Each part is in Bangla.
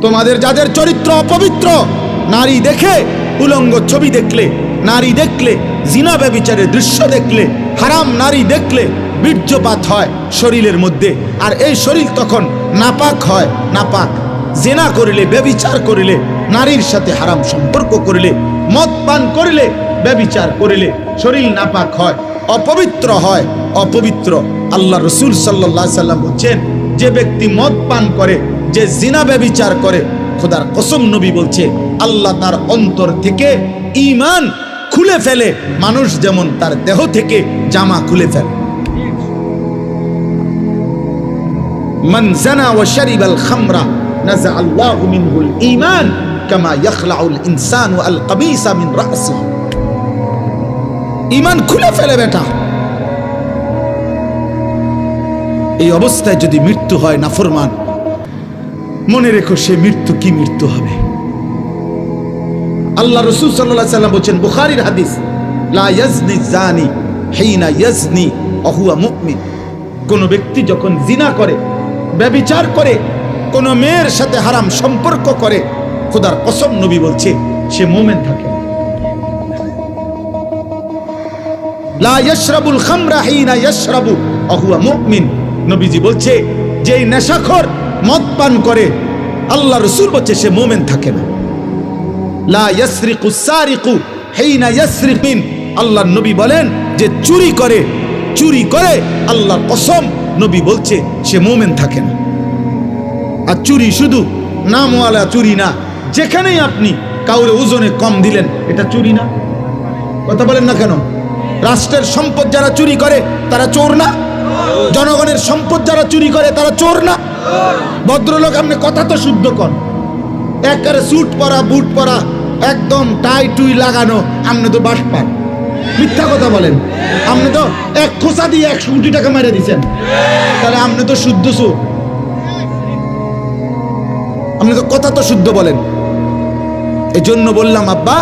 তোমাদের যাদের চরিত্র অপবিত্র, নারী দেখে, উলঙ্গ ছবি দেখলে, নারী দেখলে, জিনা ব্যভিচারের দৃশ্য দেখলে, হারাম নারী দেখলে বীর্যপাত হয় শরীরের মধ্যে, আর এই শরীর তখন নাপাক হয়। নাপাক জিনা করিলে, ব্যভিচার করিলে, নারীর সাথে হারাম সম্পর্ক করিলে, মদ পান করিলে, ব্যভিচার করিলে শরীর নাপাক হয়, অপবিত্র হয়। অপবিত্র। আল্লাহ রসুল সাল্লাল্লাহু আলাইহি সাল্লাম বলছেন, যে ব্যক্তি মদ পান করে, যে জিনা ব্যভিচার করে, খোদার কসম নবী বলছে আল্লাহ তার অন্তর থেকে ঈমান খুলে ফেলে, মানুষ যেমন তার দেহ থেকে জামা খুলে ফেলে। মান জানা ওয়া শারিবাল খামরা নাযা আল্লাহু মিনহুল ঈমান কামা ইয়াখলাউল ইনসানু আল কাবিসা মিন রাসিহি। ঈমান খুলে ফেলে বেটা। এই অবস্থায় যদি মৃত্যু হয় নাফরমান, মনে রেখো সে মৃত্যু কি মৃত্যু হবে। আল্লাহ রাসূল সাল্লাল্লাহু আলাইহি সাল্লাম বলেন, বুখারীর হাদিস, লা ইয়াজনি জানি হিনা ইয়াজনি ওয়া হুয়া মুমিন। কোন ব্যক্তি যখন জিনা করে, ব্যভিচার করে, কোন মেয়ের সাথে হারাম সম্পর্ক করে, খোদার কসম নবী বলছে সে মুমিন থাকে। লা ইয়াশরাবুল খামরা হিনা ইয়াশরাবু ওয়া হুয়া মুমিন। নবীজি বলছে যেই নেশাখোর মদ পান করে, আল্লাহ রাসূল বলছে সে মুমিন থাকে না। লা ইয়াসরিকু সারিকু হিনা ইয়াসরিকিন। আল্লাহ নবী বলেন যে চুরি করে, চুরি করে, আল্লাহর কসম নবী বলছে সে মুমিন থাকে না। আর চুরি শুধু নামওয়ালা চুরি না, যেখানেই আপনি কাউরে ওজনে কম দিলেন এটা চুরি না? কথা বলেন না কেন? রাষ্ট্রের সম্পদ যারা চুরি করে তারা চোর না? জনগণের সম্পদ যারা চুরি করে তারা চোর না? ভদ্রলোক, আপনি কথা তো শুদ্ধ কর। একেবারে স্যুট পরা, বুট পরা, একদম টাই টুই লাগানো, আপনি তো বাস পান। মিথ্যা কথা বলেন। আপনি তো এক খোসা দিয়ে 100 কোটি টাকা মেরে দিচ্ছেন, তাহলে আপনি তো শুদ্ধ চোর। আপনি তো কথা তো শুদ্ধ বলেন। এজন্য বললাম আব্বা,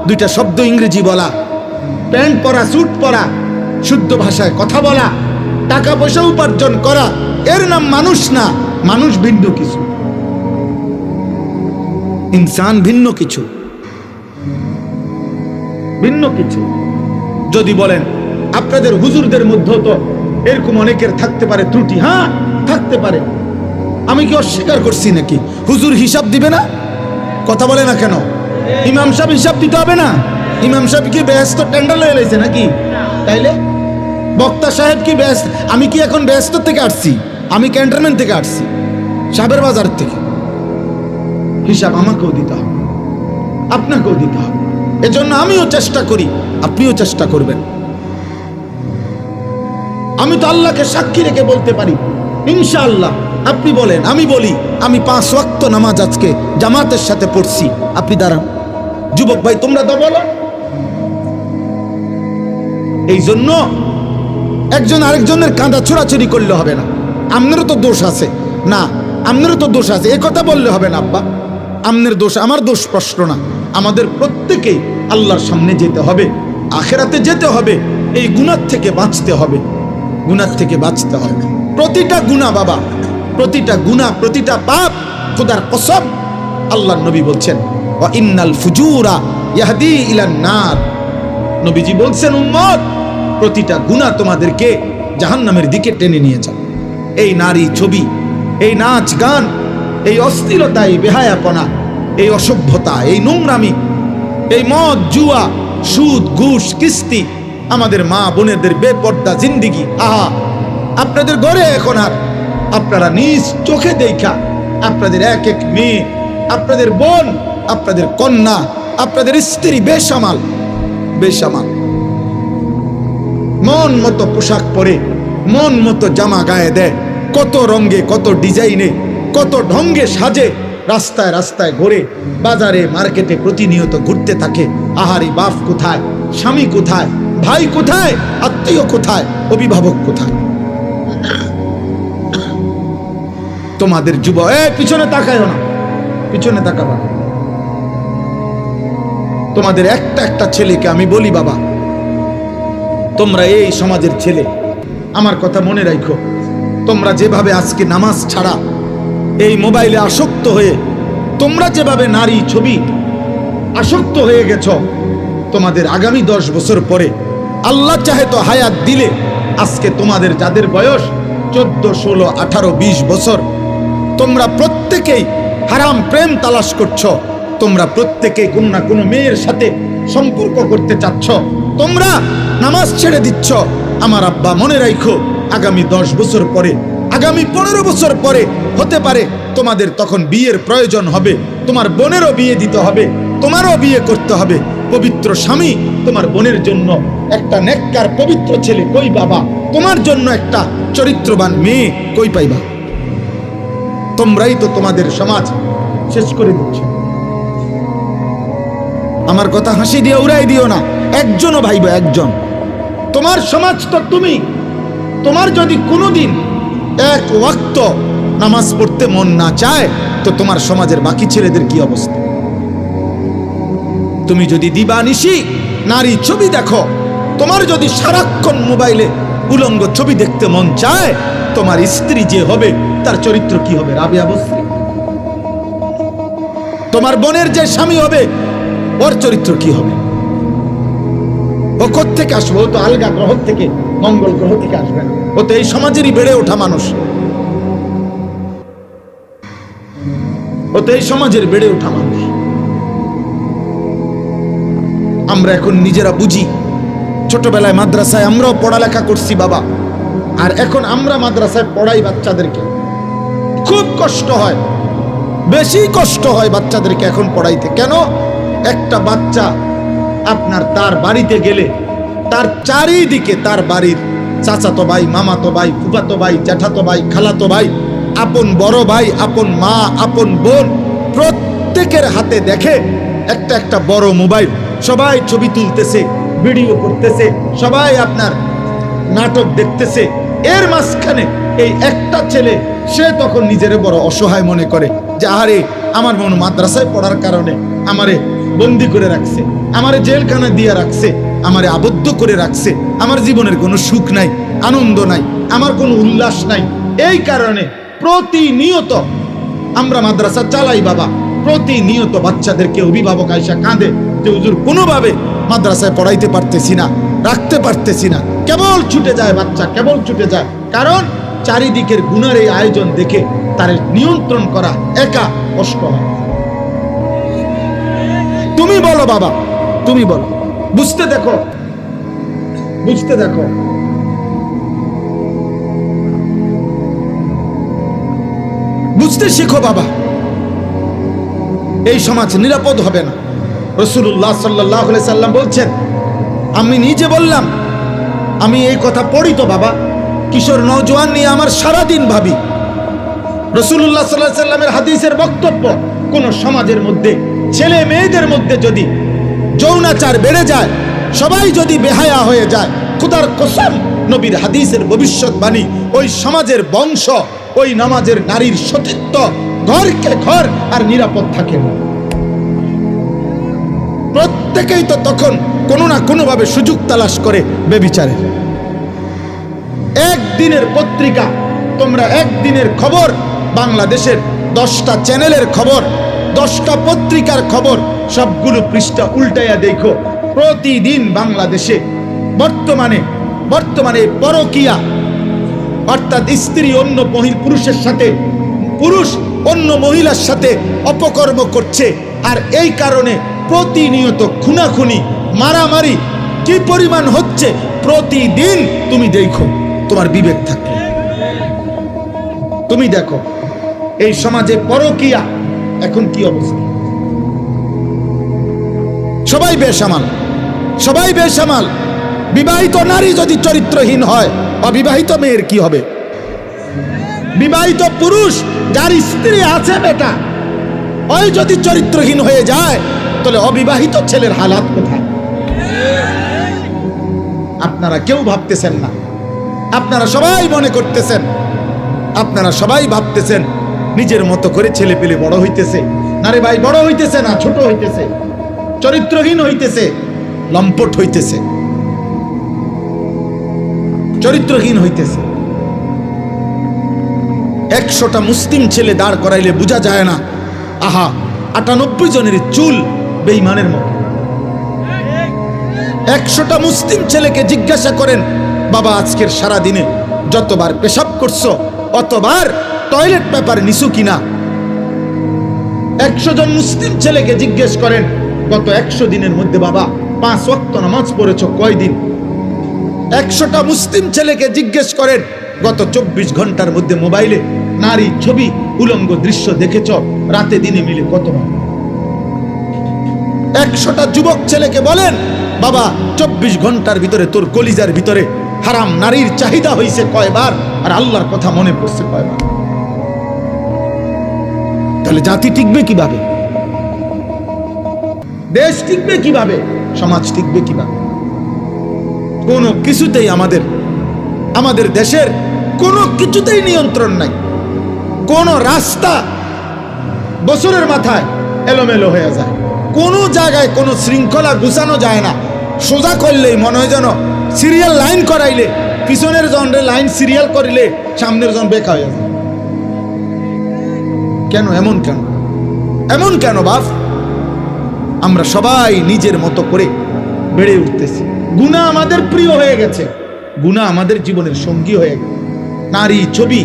দুইটা শব্দ ইংরেজি বলা, প্যান্ট পরা, স্যুট পরা, শুদ্ধ ভাষায় কথা বলা, টাকা পয়সা উপার্জন করা, এর নাম মানুষ না। মানুষ ভিন্ন কিছু, ইনসান ভিন্ন কিছু, ভিন্ন কিছু। যদি বলেন আপনাদের হুজুরদের মধ্যেও তো এরকম অনেকের থাকতে পারে ত্রুটি, হ্যাঁ থাকতে পারে, আমি কি অস্বীকার করছি নাকি? হুজুর হিসাব দিবে না? কথা বলে না কেন? ইমাম সাহেব হিসাব দিতে হবে না? ইমাম সাহেব কি ব্যস্ত টেন্ডার লয়ে লাইছে নাকি? তাইলে বক্তা সাহেব কি ব্যস্ত? আমি কি এখন ব্যস্ত থেকে আসছি? আমি ক্যান্টনমেন্ট থেকে আসছি, সাবের বাজার থেকে। হিসাব আমাকেও দিতে হবে, আপনাকেও দিতে হবে। এজন্য আমিও চেষ্টা করি, আপনিও চেষ্টা করবেন। আমি তো আল্লাহকে সাক্ষী রেখে বলতে পারি ইনশাআল্লাহ। আপনি বলেন, আমি বলি, আমি 5 ওয়াক্ত নামাজ আজকে জামাতের সাথে পড়ছি। আপনি দাঁড়ান, যুবক ভাই তোমরা তো বলো। এই জন্য একজন আরেকজনের কাঁধা ছোড়াছুরি করলে হবে না। আপনারও তো দোষ আছে না, আপনারও তো দোষ আছে, এ কথা বললে হবে না আব্বা। আপনার দোষ আমার দোষ প্রশ্ন না। আমাদের প্রত্যেকেই আল্লাহর সামনে যেতে হবে, আখিরাতে যেতে হবে। এই গুনাহ থেকে বাঁচতে হবে, গুনাহ থেকে বাঁচতে হবে। প্রতিটা গুনাহ বাবা, প্রতিটা গুনাহ, প্রতিটা পাপ, খোদার কসম আল্লাহর নবী বলছেন ওয়া ইন্নাল ফুজুরা ইয়াহদি ইলান নার। নবীজি বলছেন উম্মত, প্রতিটা গুনাহ তোমাদেরকে জাহান্নামের দিকে টেনে নিয়ে যায়। এই নারী ছবি, এই নাচ গান, এই অস্থিরতা, এই বেহায়াপনা, এই অসভ্যতা, এই নোংরামি, এই মদ জুয়া, সুদ ঘুষ কিস্তি, আমাদের মা বোনেদের বেপর্দা জিন্দিগি। আহা, আপনাদের ঘরে এখন আর আপনারা নিজ চোখে দেখা আপনাদের এক এক মেয়ে, আপনাদের বোন, আপনাদের কন্যা, আপনাদের স্ত্রী বেসামাল, বেসামাল, মন মতো পোশাক পরে, মন মতো জামা গায়ে দেয়, কত রঙে, কত ডিজাইনে, কত ঢঙ্গে সাজে, রাস্তায় রাস্তায় ঘুরে, বাজারে মার্কেটে প্রতিনিয়ত ঘুরতে থাকে। আহারি, বাপ কোথায়, স্বামী কোথায়, ভাই কোথায়, আত্মীয় কোথায়, অভিভাবক কোথায়? তোমাদের যুবক, পিছনে তাকায় না, পিছনে তাকাবা। তোমাদের একটা একটা ছেলেকে আমি বলি, বাবা তোমরা এই সমাজের ছেলে, আমার কথা মনে রাখো। তোমরা যেভাবে আজকে নামাজ ছাড়া এই মোবাইলে আসক্ত হয়ে তোমরা যেভাবে নারী ছবি আসক্ত হয়ে গেছ, তোমাদের আগামী 10 বছর পরে আল্লাহ চাহে তো হায়াত দিলে আজকে তোমাদের যাদের বয়স 14, 16, 18, 20 বছর, তোমরা প্রত্যেকেই হারাম প্রেম তালাশ করছো, তোমরা প্রত্যেকেই কোনো না কোনো মেয়ের সাথে সম্পর্ক করতে চাচ্ছ, তোমরা নামাজ ছেড়ে দিচ্ছ। আমার আব্বা মনে রাখো, আগামী 10 বছর পরে, আগামী 15 বছর পরে হতে পারে তোমাদের তখন বিয়ের প্রয়োজন হবে, তোমার বোনেরও বিয়ে দিতে হবে, তোমারও বিয়ে করতে হবে। পবিত্র স্বামী তোমার বোনের জন্য একটা নেককার পবিত্র ছেলে কই বাবা, তোমার জন্য একটা চরিত্রবান মেয়ে কই পাইবা? তোমরাই তো তোমাদের সমাজ শেষ করে দিচ্ছ। আমার কথা হাসি দিয়ে উড়াই দিও না, একজনও ভাইবা, একজন। তোমার সমাজ তো তুমি। তোমার যদি কোনোদিন এক ওয়াক্ত নামাজ পড়তে মন না চায়, তো তোমার সমাজের বাকি ছেলেদের কি অবস্থা? তুমি যদি দিবানিশি নারী ছবি দেখো, তোমার যদি সারাক্ষণ মোবাইলে উলঙ্গ ছবি দেখতে মন চায়, তোমার স্ত্রী যে হবে তার চরিত্র কি হবে? রাবিয়া বস্ত্রী। তোমার বোনের যে স্বামী হবে ওর চরিত্র কি হবে? ও কোত্থেকে আসবে? ও তো আলগা গ্রহ থেকে, মঙ্গল গ্রহ থেকে আসবে না। ও তো এই সমাজেরই বেড়ে ওঠা মানুষ, ও তো এই সমাজের বেড়ে ওঠা মানুষ। আমরা এখন নিজেরা বুঝি, ছোটবেলায় মাদ্রাসায় আমরাও পড়ালেখা করছি বাবা, আর এখন আমরা মাদ্রাসায় পড়াই বাচ্চাদেরকে। খুব কষ্ট হয়, বেশি কষ্ট হয় বাচ্চাদেরকে এখন পড়াইতে। কেন? একটা বাচ্চা আপনার তার বাড়িতে গেলে তার চারিদিকে তার বাড়ির চাচাতো ভাই, মামাতো ভাই, ফুফাতো ভাই, জ্যাঠাতো ভাই, খালাতো ভাই, আপন বড় ভাই, আপন মা, আপন বোন, প্রত্যেকের হাতে দেখে একটা একটা বড় মোবাইল। সবাই ছবি তুলতেছে, ভিডিও করতেছে, সবাই আপনার নাটক দেখতেছে। এর মাঝখানে এই একটা ছেলে, সে তখন নিজের বড় অসহায় মনে করে যে আরে আমার বোন মাদ্রাসায় পড়ার কারণে আমারে বন্দি করে রাখছে, আমারে জেলখানা দিয়ে রাখছে, আমারে আবদ্ধ করে রাখছে, আমার জীবনের কোনো সুখ নাই, আনন্দ নাই, আমার কোনো উল্লাস নাই। এই কারণে প্রতিনিয়ত আমরা মাদ্রাসা চালাই বাবা, প্রতিনিয়ত বাচ্চাদেরকে অভিভাবক আইসা কাঁদে যে হুজুর কোনোভাবে মাদ্রাসায় পড়াইতে পারতেছি না, রাখতে পারতেছি না, কেবল ছুটে যায় বাচ্চা, কেবল ছুটে যায়। কারণ চারিদিকের গুনার এই আয়োজন দেখে তার নিয়ন্ত্রণ করা একা কষ্ট হয়। তুমি বলো বাবা, তুমি বলো, বুঝতে দেখো, বুঝতে দেখো। বুঝতে শিখো বাবা, এই সমাজ নিরাপদ হবে না। রাসূলুল্লাহ সাল্লাল্লাহু আলাইহি সাল্লাম বলছেন, আমি নিজে বললাম, আমি এই কথা পড়ি তো বাবা, কিশোর নওজোয়ান নিয়ে আমার সারাদিন ভাবি। রাসূলুল্লাহ সাল্লাল্লাহু আলাইহি সাল্লামের হাদিসের বক্তব্য, কোন সমাজের মধ্যে ছেলে মেয়েদের মধ্যে যদি যৌনাচার বেড়ে যায়, সবাই যদি বেহায়া হয়ে যায়, খোদার কসম, নবীর হাদিসের ভবিষ্যৎবাণী, ওই সমাজের বংশ, ওই নামাজের নারীর সতীত্ব ঘরকে ঘর আর নিরাপদ থাকে না। প্রত্যেকেই তো তখন কোনো না কোনো ভাবে সুযোগ তালাশ করে বেবিচারের। একদিনের পত্রিকা, তোমরা একদিনের খবর, বাংলাদেশের 10টা চ্যানেলের খবর, 10টা পত্রিকার খবর, সবগুলো পৃষ্ঠা উল্টাইয়া দেখো, প্রতিদিন বাংলাদেশে বর্তমানে পরকীয়া, অর্থাৎ স্ত্রী অন্য পুরুষের সাথে, পুরুষ অন্য মহিলার সাথে অপকর্ম করছে। আর এই কারণে প্রতিনিয়ত খুনাখুনি, মারামারি কি পরিমাণ হচ্ছে প্রতিদিন তুমি দেখো, তোমার বিবেক থাকে। তুমি দেখো এই সমাজে পরকীয়া এখন কি অবস্থা। সবাই বেসামাল, সবাই বেসামাল। বিবাহিত নারী যদি চরিত্রহীন হয়, অবিবাহিত মেয়ের কি হবে? বিবাহিত পুরুষ যার স্ত্রী আছে বেটা, ওই যদি চরিত্রহীন হয়ে যায়, তাহলে অবিবাহিত ছেলের হালাত কোথায়? আপনারা কেউ ভাবতেছেন না, আপনারা সবাই মনে করতেছেন, আপনারা সবাই ভাবতেছেন নিজের মতো করে ছেলে পেলে বড় হইতেছে। না রে ভাই, বড় হইতেছে না, ছোট হইতেছে, চরিত্রহীন হইতেছে, লম্পট হইতেছে, চরিত্রহীন হইতেছে। 100টা মুসলিম ছেলে দাঁড় করাইলে বোঝা যায় না, আহা 98 জনের চুল বেঈমানের মতো। 100টা মুসলিম ছেলেকে জিজ্ঞাসা করেন, বাবা আজকের সারা দিনে যতবার পেশাব করছো অতবার টয়লেট পেপার নিছো কিনা? 100 জন মুসলিম ছেলেকে জিজ্ঞেস করেন, গত 100 দিনের মধ্যে বাবা 5 ওয়াক্ত নামাজ পড়েছো কয়দিন? 100টা মুসলিম ছেলেকে জিজ্ঞেস করেন, গত 24 ঘন্টার মধ্যে মোবাইলে নারী ছবি উলঙ্গ দৃশ্য দেখেছ রাতে দিনে মিলে কতবার? 100টা যুবক ছেলেকে বলেন, বাবা 24 ঘন্টার ভিতরে তোর কলিজার ভিতরে হারাম নারীর চাহিদা হয়েছে কয়বার, আর আল্লাহর কথা মনে পড়ছে কয়বার? তাহলে জাতি টিকবে কিভাবে? দেশ টিকবে কিভাবে? সমাজ টিকবে কিভাবে? কোনো কিছুতেই আমাদের দেশের কোনো কিছুতেই নিয়ন্ত্রণ নাই। কোন রাস্তা বছরের মাথায় এলোমেলো হয়ে যায়, কোনো জায়গায় কোনো শৃঙ্খলা গুছানো যায় না। সোজা করলেই মনে হয় যেন সিরিয়াল লাইন করাইলে পিছনের জনরে লাইন সিরিয়াল করিলে সামনের জন বেকা হয়ে যায়। কেন এমন কেন এমন কেন বাপ? আমরা সবাই নিজের মতো করে বেড়ে উঠতেছি, গুনাহ আমাদের প্রিয় হয়ে গেছে, গুনাহ আমাদের জীবনের সঙ্গী হয়ে গেছে। নারী ছবি,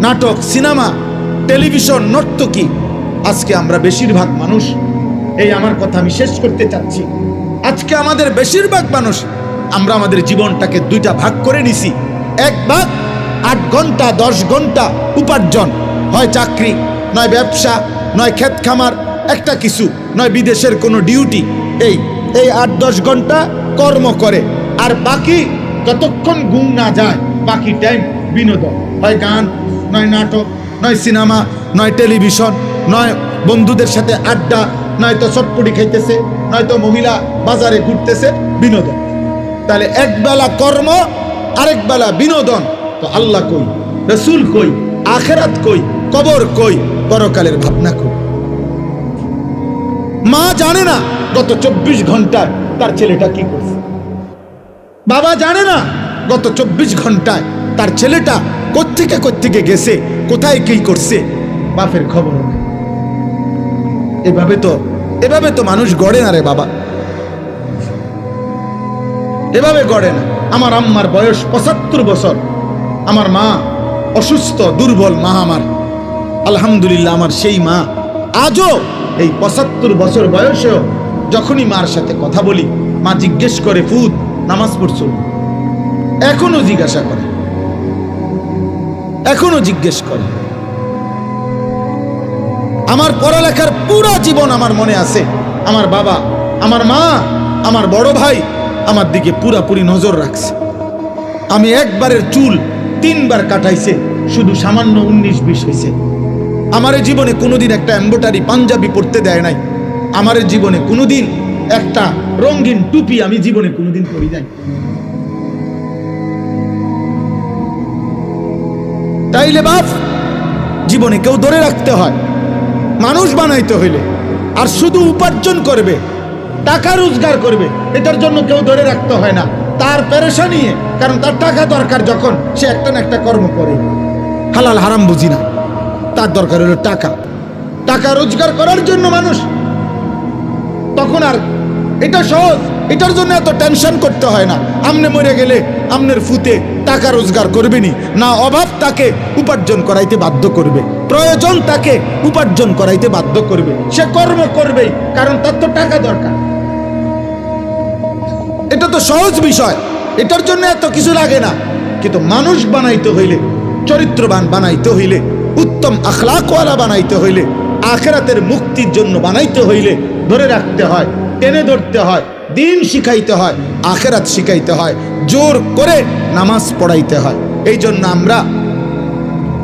নাটক, সিনেমা, টেলিভিশন, নর্তকী। আজকে আমরা বেশিরভাগ মানুষ, এই আমার কথা আমি শেষ করতে চাচ্ছি, আজকে আমাদের বেশিরভাগ মানুষ আমরা আমাদের জীবনটাকে দুইটা ভাগ করে নিছি। এক ভাগ 8 ঘন্টা 10 ঘন্টা উপার্জন, হয় চাকরি, নয় ব্যবসা, নয় ক্ষেত খামার, একটা কিছু, নয় বিদেশের কোনো ডিউটি। এই 8-10 ঘন্টা কর্ম করে, আর বাকি যতক্ষণ ঘুম না যায় বাকি টাইম বিনোদন, হয় গান, নয় নাটক, নয় সিনেমা, নয় টেলিভিশন, নয় বন্ধুদের সাথে আড্ডা, নয়তো চটপটি খাইতেছে, নয়তো মহিলা বাজারে ঘুরতেছে, বিনোদন। তাহলে এক বেলা কর্ম, আরেক বেলা বিনোদন। তো আল্লাহ কই, রসুল কই, আখেরাত কই, কবর কই, পরকালের ভাবনা কই? মা জানে না গত 24 ঘন্টায় তার ছেলেটা কি করছে, বাবা জানে না গত 24 ঘন্টায় তার ছেলেটা কোত্থেকে গেছে, কোথায় কি করছে, বাপের খবর নেই। এভাবে তো মানুষ গড়ে না রে বাবা, এভাবে গড়ে না। আমার আম্মার বয়স 75 বছর, আমার মা অসুস্থ দুর্বল মা আমার, আলহামদুলিল্লাহ আমার সেই মা আজও এই 75 বছর বয়সেও যখনই মার সাথে কথা বলি, মা জিজ্ঞেস করে, ফুত নামাজ পড়ছো? এখনো জিজ্ঞাসা করে, এখনো জিজ্ঞেস করে। আমার পড়ালেখার পুরো জীবন আমার মনে আছে, আমার বাবা, আমার মা, আমার বড় ভাই আমার দিকে পুরাপুরি নজর রাখছে। আমি একবারের চুল 3 বার কাটাইছে, শুধু সামান্য 19-20 হয়েছে। আমার জীবনে কোনোদিন একটা এমব্রয়ডারি পাঞ্জাবি পরতে দেয় নাই, আমার জীবনে কোনোদিন একটা রঙিন টুপি আমি জীবনে কোনোদিন পরি নাই। তাইলে বাপ, জীবনে কেউ ধরে রাখতে হয়, মানুষ বানাইতে হইলে, আর শুধু উপার্জন করবে, টাকা রোজগার করবে, এটার জন্য কেউ ধরে রাখতে হয় না। তার পেরেশানি, কারণ তার টাকা দরকার, যখন সে একটা না একটা কর্ম করে। হালাল হারাম বুঝি না, তার দরকার হলো টাকা, টাকা রোজগার করার জন্য মানুষ। তখন আর এটা সহজ, এটার জন্য এত টেনশন করতে হয় না। আমনে মরে গেলে আমনের ফুতে টাকা রোজগার করবেনি না, অভাব তাকে উপার্জন করাইতে বাধ্য করবে, প্রয়োজন তাকে উপার্জন করাইতে বাধ্য করবে, সে কর্ম করবেই, কারণ তার তো টাকা দরকার। এটা তো সহজ বিষয়, এটার জন্য এত কিছু লাগে না। কিন্তু মানুষ বানাইতে হইলে, চরিত্রবান বানাইতে হইলে, উত্তম আখলাকওয়ালা বানাইতে হইলে, আখিরাতের মুক্তির জন্য বানাইতে হইলে ধরে রাখতে হয়, টেনে ধরতে হয়, দিন শিখাইতে হয়, আখিরাত শিখাইতে হয়, জোর করে নামাজ পড়াইতে হয়। এই জন্য আমরা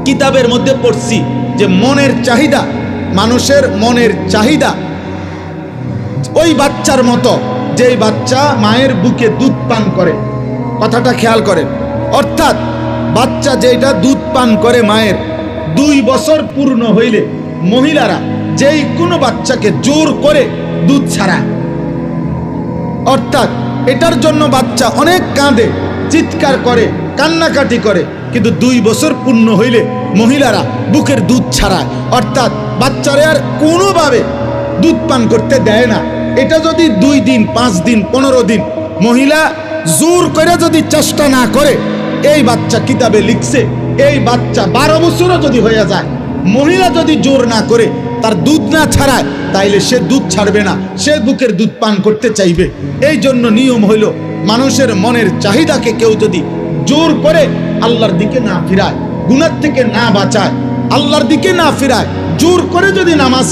কিতাবের মধ্যে পড়ছি যে মনের চাহিদা, মানুষের মনের চাহিদা ওই বাচ্চার মতো, যেই বাচ্চা মায়ের বুকে দুধ পান করে। কথাটা খেয়াল করেন, অর্থাৎ বাচ্চা যেটা দুধ পান করে মায়ের, 2 বছর পূর্ণ হইলে মহিলারা যেই কোনো বাচ্চাকে জোর করে দুধ ছাড়ায়। অর্থাৎ এটার জন্য বাচ্চা অনেক কাঁদে, চিৎকার করে, কান্নাকাটি করে, কিন্তু 2 বছর পূর্ণ হইলে মহিলারা বুকের দুধ ছাড়ায়, অর্থাৎ বাচ্চারা আর কোনোভাবে দুধ পান করতে দেয় না। এটা যদি 2 দিন, 5 দিন, 15 দিন মহিলা জোর করে যদি চেষ্টা না করে, এই বাচ্চা কিতাবে লিখছে, এই বাচ্চা 12 বছরও যদি হয়ে যায়, মহিলা যদি জোর না করে তার দুধ না ছাড়ায়, তাইলে সে দুধ ছাড়বে না, সে বুকের দুধ পান করতে চাইবে। এই জন্য নিয়ম হইল, মানুষের মনের চাহিদাকে কেউ যদি জোর করে আল্লাহর দিকে না ফিরায়, গুনাহ থেকে না বাঁচায়, আল্লাহর দিকে না ফিরায়, জোর করে যদি নামাজ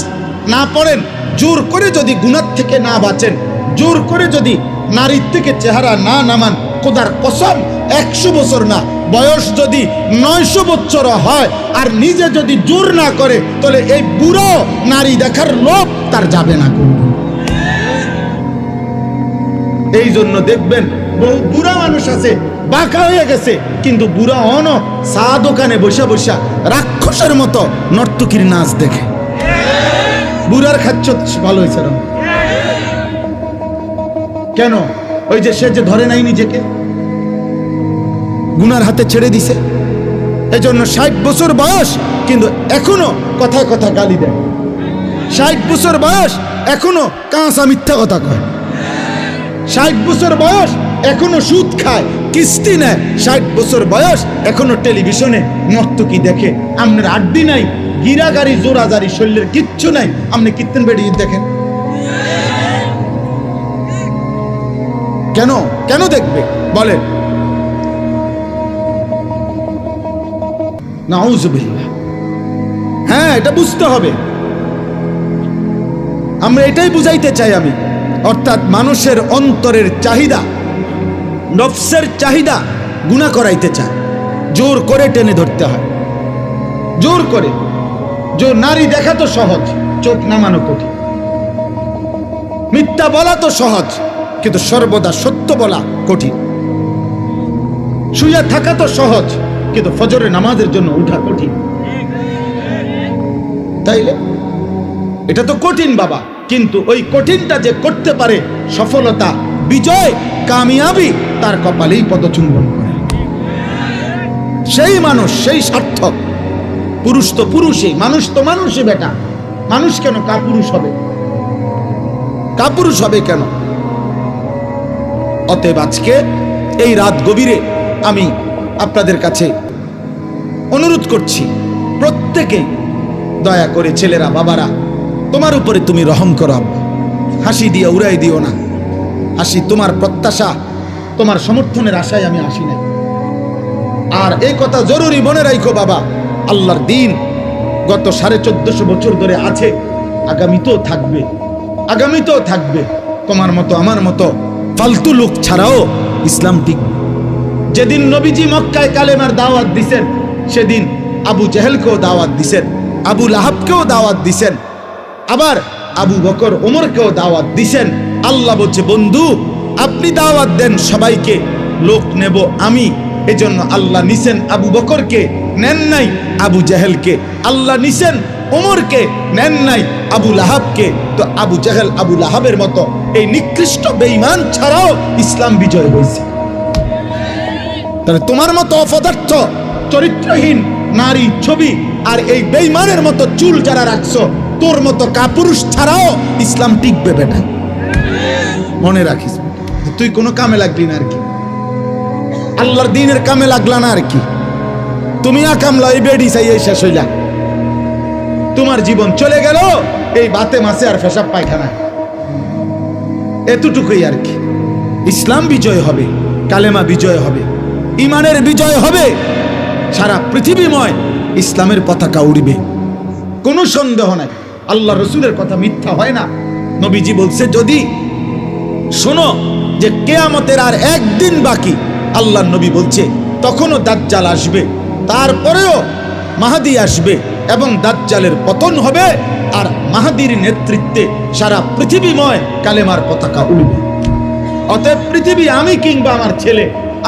না পড়েন, জোর করে যদি গুনাহ থেকে না বাঁচেন, জোর করে যদি নারীর থেকে চেহারা না নামান, খোদার কসম 100 বছর না, বয়স যদি 900 বছর হয় আর নিজে যদি জোর না করে, তাহলে এই বুড়ো নারী দেখার লোভ তার যাবে না। এই জন্য দেখবেন বহু বুড়া মানুষ আছে, বাঁকা হয়ে গেছে, কিন্তু বুড়া অন চা দোকানে বসে বসে রাক্ষসের মতো নর্তকীর নাচ দেখে। বুড়ার খাচ্ছ ভালো হয়েছে না কেন? ওই যে সে যে ধরে নাই নিজেকে, গুনার হাতে ছেড়ে দিছে। এই জন্য 60 বছর বয়স কিন্তু এখনো কথায় কথা গালি দেয়। 60 বছর বয়স এখনো কাঁচা মিথ্যা কথা কয়। 60 বছর বয়স এখনো সুদ খায়, কিস্তি নেয়। 60 বছর বয়স এখনো টেলিভিশনে নর্তকী দেখে। আপনার আড্ডি নাই, গিরাগাড়ি জোরাজারি, শরীরের কিচ্ছু নাই, আপনি কীর্তন বেরিয়ে দেখেন কেন? কেন দেখবে বলেন? নাউজুবিল্লাহ। হ্যাঁ, এটা বুঝতে হবে। আমরা এটাই বুঝাইতে চাই আমি, অর্থাৎ মানুষের অন্তরের চাহিদা, নফসের চাহিদা গুনাহ করাইতে চায়, জোর করে টেনে ধরতে হয়, জোর করে। জোর নারী দেখা তো সহজ, চোখ নামানো কঠিন। মিথ্যা বলা তো সহজ, কিন্তু সর্বদা সত্য বলা কঠিন। শুয়ে থাকা তো সহজ, কিন্তু ফজরের নামাজের জন্য উঠা কঠিন। তাইলে এটা তো কঠিন বাবা, কিন্তু ওই কঠিনটা যে করতে পারে, সফলতা, বিজয়, কামিয়াবি তার কপালেই পদচুম্বন করে। সেই মানুষ, সেই সার্থক। পুরুষ তো পুরুষই, মানুষ তো মানুষই বেটা। মানুষ কেন কাপুরুষ হবে? কাপুরুষ হবে কেন? অতএব আজকে এই রাত গভীরে আমি আপনাদের কাছে অনুরোধ করছি, প্রত্যেকে দয়া করে, ছেলেরা, বাবারা, তোমার উপরে তুমি রহম করো। হাসি দিয়ে উড়াই দিও না। হাসি তোমার প্রত্যাশা, তোমার সমর্থনের আশায় আমি আসি নাই। আর এই কথা জরুরি মনে রাখো বাবা, আল্লাহর দিন গত 1450 বছর ধরে আছে, আগামীতেও থাকবে, আগামীতেও থাকবে। তোমার মতো আমার মতো ফালতু লোক ছাড়াও ইসলাম টিকবে। যেদিন নবীজি মক্কায় কালেমার দাওয়াত দিছেন, সেদিন আবু জেহেলকেও দাওয়াত দিছেন, আবু লাহাবকেও দাওয়াত দিছেন, আবার আবু বকর ওমরকেও দাওয়াত দিছেন। আল্লাহ বলছে, বন্ধু আপনি দাওয়াত দেন সবাইকে, লোক নেব আমি। এজন্য আল্লাহ নিছেন আবু বকরকে, নেন নাই আবু জেহেলকে। আল্লাহ নিছেন ওমরকে, নেন নাই আবু লাহাবকে। তো আবু জেহেল, আবু লাহাবের মতো এই নিকৃষ্ট বেঈমান ছাড়াও ইসলাম বিজয় হয়েছে। তাহলে তোমার মতো অপদার্থ, চরিত্রহীন নারী ছবি আর এই বেঈমানের মতো চুল যারা রাখছো, তোর মতো কাপুরুষ ছাড়াও ইসলাম টিকবে বেটা। মনে রাখিস, তুই কোনো কামে লাগলি না আর কি, আল্লাহর দ্বীনের কামে লাগলা না আর কি। তুমি আকামলা, এই বেডি চাই, এই শেষ হইলা, তোমার জীবন চলে গেল এই বাতে মাছে আর পেশাব পায়খানা, এতটুকুই আর কি। ইসলাম বিজয় হবে, কালেমা বিজয় হবে, ইমানের বিজয় হবে, সারা পৃথিবীময় ইসলামের পতাকা উড়বে, কোনো সন্দেহ নাই। আল্লাহ রসুলের কথা মিথ্যা হয় না। নবীজি বলছে, যদি শোনো যে কিয়ামতের আর একদিন বাকি, আল্লাহ নবী বলছে তখনও দাজ্জাল আসবে, তারপরেও মাহাদি আসবে এবং দাজ্জালের পতন হবে, আর মাহাদির নেতৃত্বে সারা পৃথিবীময় কালেমার পতাকা উড়বে। অতএব পৃথিবী, আমি কিংবা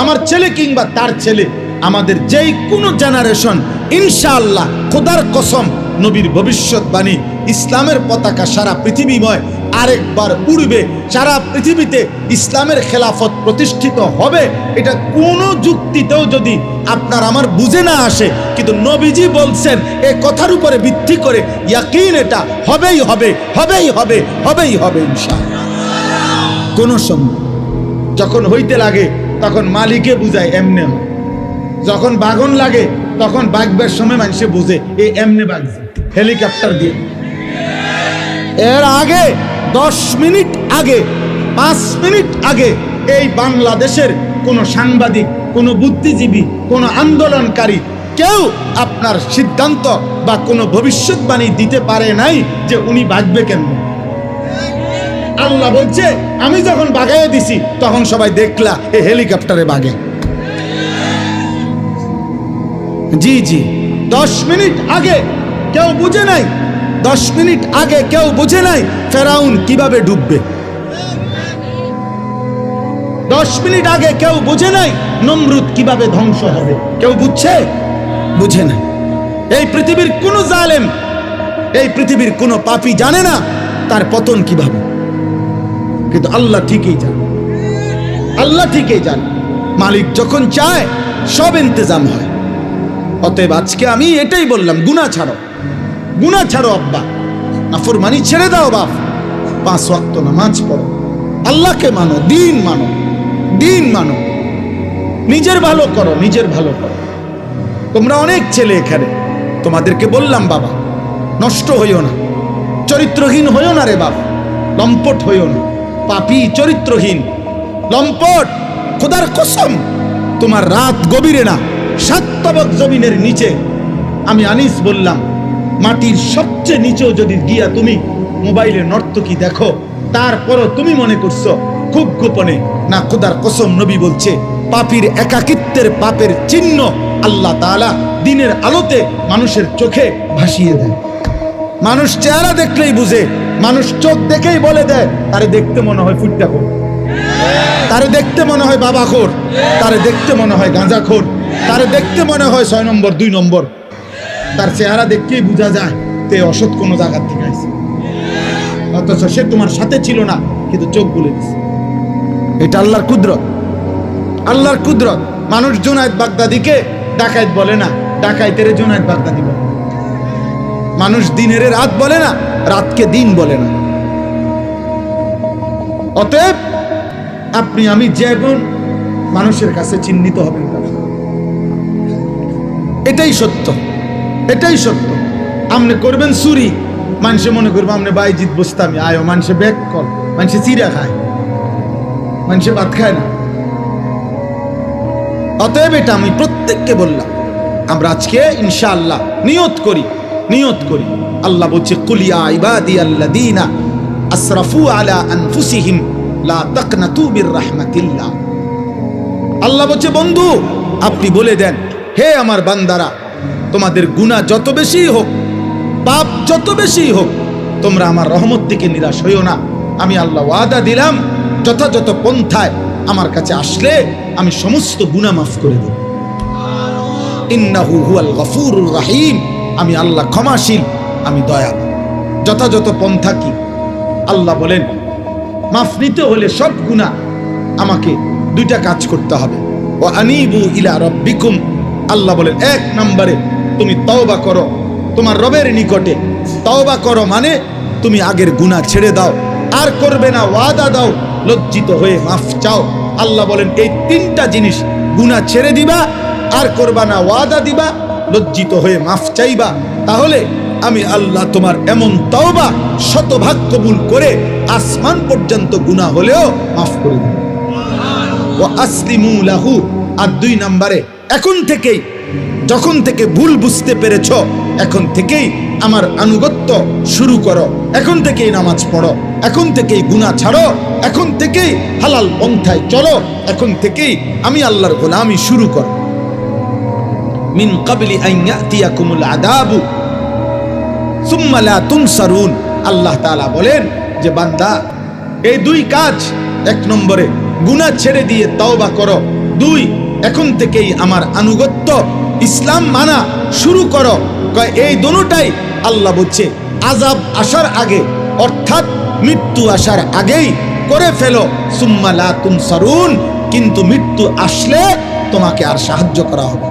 আমার ছেলে কিংবা তার ছেলে, আমাদের যেই কোনো জেনারেশন, ইনশাআল্লাহ খোদার কসম, নবীর ভবিষ্যৎবাণী, ইসলামের পতাকা সারা পৃথিবীময় আরেকবার উড়বে, সারা পৃথিবীতে ইসলামের খেলাফত প্রতিষ্ঠিত হবে, এটা কোনো যুক্তিতেও যদি আপনার আমার বুঝে না আসে, কিন্তু নবীজি বলছেন এই কথার উপরে ভিত্তি করে ইয়াকিন, এটা হবেই হবে, হবেই হবে, হবেই হবে ইনশাআল্লাহ। কোনো সন্দেহ। যখন হইতে লাগে তখন মালিকে বুঝায় এমনে হয়, যখন বাগন লাগে তখন বাগবার সময় মানুষে বুঝে এই এমনে বাগছে হেলিকপ্টার দিয়ে। এর আগে 10 মিনিট আগে, 5 মিনিট আগে এই বাংলাদেশের কোন সাংবাদিক, কোন বুদ্ধিজীবী, কোন আন্দোলনকারী কেউ আপনার সিদ্ধান্ত বা কোনো ভবিষ্যৎবাণী দিতে পারে নাই যে উনি বাগবে কেন। আল্লাহ বলছে আমি যখন বাগাইয়ে দিছি তখন সবাই দেখলা এই হেলিকপ্টারে বাগে। জি জি, 10 মিনিট আগে কেউ বুঝে নাই, 10 মিনিট আগে কেউ বুঝে নাই ফেরাউন কিভাবে ডুববে। 10 মিনিট আগে কেউ বুঝে নাই নমরুদ কিভাবে ধ্বংস হবে। কেউ বুঝছে? বুঝে না। এই পৃথিবীর কোন জালেম, এই পৃথিবীর কোন পাপী জানে না তার পতন কিভাবে, কিন্তু আল্লাহ ঠিকই জানে। আল্লাহ ঠিকই জানে। মালিক যখন চায় সব ইন্তজাম হয়। অতএব আজকে আমি এটাই বললাম, গুনাহ ছাড়ো, গুনাহ ছাড়ো আব্বা, নাফরমানি ছেড়ে দাও বাপ, 5 ওয়াক্ত নামাজ পড়ো, আল্লাহকে মানো, দিন মানো, দিন মানো, নিজের ভালো করো, নিজের ভালো করো। তোমরা অনেক ছেলে এখানে, তোমাদেরকে বললাম বাবা নষ্ট হইও না, চরিত্রহীন হইও না রে বাপ, লম্পট হইও না, পাপী, চরিত্রহীন, লম্পট। খোদার কসম তোমার রাত গভীরে না, 7 তবক জমিনের নিচে, আমি আনিস বললাম মাটির সবচেয়ে নিচেও যদি গিয়া তুমি মোবাইলে নর্তকী দেখো, তারপরও তুমি মনে করছো খুব গোপনে, না খোদার কসম নবী বলছে পাপীর একাকিত্বের পাপের চিহ্ন আল্লাহ তাআলা দিনের আলোতে মানুষের চোখে ভাসিয়ে দেয়। মানুষ চেহারা দেখলেই বুঝে, মানুষ চোখ দেখেই বলে দেয় তারে দেখতে মনে হয় ফুট্টাখোর, তারে দেখতে মনে হয় বাবাখোর, তারে দেখতে মনে হয় গাঁজাখোর, তারে দেখতে মনে হয় 6 নম্বর 2 নম্বর। তার চেহারা দেখতেই বোঝা যায় তে অসৎ কোনো জায়গার থেকে আসছে, অথচ সে তোমার সাথে ছিল না, কিন্তু চোখ বলে দিচ্ছে। এটা আল্লাহর কুদরত, আল্লাহর কুদরত। মানুষ জুনায়েদ বাগদাদিকে ডাকাইত বলে না, ডাকাইতের জুনায়েদ বাগদাদি বলে। মানুষ দিনের রাত বলে না, রাতকে দিন বলে না। অতএব আপনি আমি যেমন মানুষের কাছে চিহ্নিত হবেন, এটাই সত্য, এটাই সত্য। আপনি করবেন চুরি, মানুষে মনে করবো আপনি বাইজিৎ বস্তামি আয়ো, মানুষে ব্যাগ কল, মানুষে চিরা খায়, মানুষে ভাত খায় না। অতএব এটা আমি প্রত্যেককে বললাম, আমরা আজকে ইনশাআল্লাহ নিয়ত করি, নিয়ত করি। আল্লাহ বলছে কুলিয়া ইবাদিয়াল্লাযীনা আসরাফু আলা আনফুসিহিম লা তাকনাতু মির রাহমাতিল্লাহ। আল্লাহ বলছে বন্ধু আপনি বলে দেন, হে আমার বান্দারা, তোমাদের গুনাহ যত বেশি হোক, পাপ যত বেশি হোক, তোমরা আমার রহমত থেকে নিরাশ হইও না। আমি আল্লাহ ওয়াদা দিলাম যথাযথ পন্থায় আমার কাছে আসলে আমি সমস্ত গুনাহ মাফ করে দেব। ইন্নাহু হুয়াল গফুরুর রহিম, আমি আল্লাহ ক্ষমাশীল, আমি দয়ালু। যথাযথ পন্থা কি? আল্লাহ বলেন মাফ নিতে হলে সব গুনাহ আমাকে 2টা কাজ করতে হবে। ওয়া আনিবু ইলা রাব্বিকুম, আল্লাহ বলেন 1 নম্বরে তুমি তওবা করো তোমার রবের নিকটে। তওবা করো মানে তুমি আগের গুনাহ ছেড়ে দাও, আর করবে না, ওয়াদা দাও, লজ্জিত হয়ে মাফ চাও। আল্লাহ বলেন এই 3টা জিনিস, গুনাহ ছেড়ে দিবা, আর করবা না, ওয়াদা দিবা, লজ্জিত হয়ে মাফ চাইবা, তাহলে আমি আল্লাহ তোমার এমন তওবা শতভাগ কবুল করে আসমান পর্যন্ত গুনাহ হলেও মাফ করে দেব। ওয়া আসলিমু লাহু, আর 2 নম্বরে এখন থেকেই, যখন থেকে ভুল বুঝতে পেরেছ, এখন থেকেই আমার আনুগত্য শুরু করো, এখন থেকেই নামাজ পড়ো, এখন থেকেই গুনাহ ছাড়ো, এখন থেকেই হালাল পন্থায় চলো, এখন থেকেই আমি আল্লাহর গোলামি শুরু করো। মিন ক্বাবলি আন ইয়াতিয়াকুমুল আযাবু সুম্মা লা তুনসারুন, আল্লাহ তাআলা বলেন যে বান্দা এই 2 কাজ, 1 নম্বরে গুনাহ ছেড়ে দিয়ে তওবা করো, 2 এখন থেকেই আমার আনুগত্য ইসলাম মানা শুরু করো। এই দুটোটাই আল্লাহ বলছে আযাব আসার আগে, অর্থাৎ মৃত্যু আসার আগেই করে ফেলো, সুম্মা লা তুনসারুন, কিন্তু মৃত্যু আসলে তোমাকে আর সাহায্য করা হবে,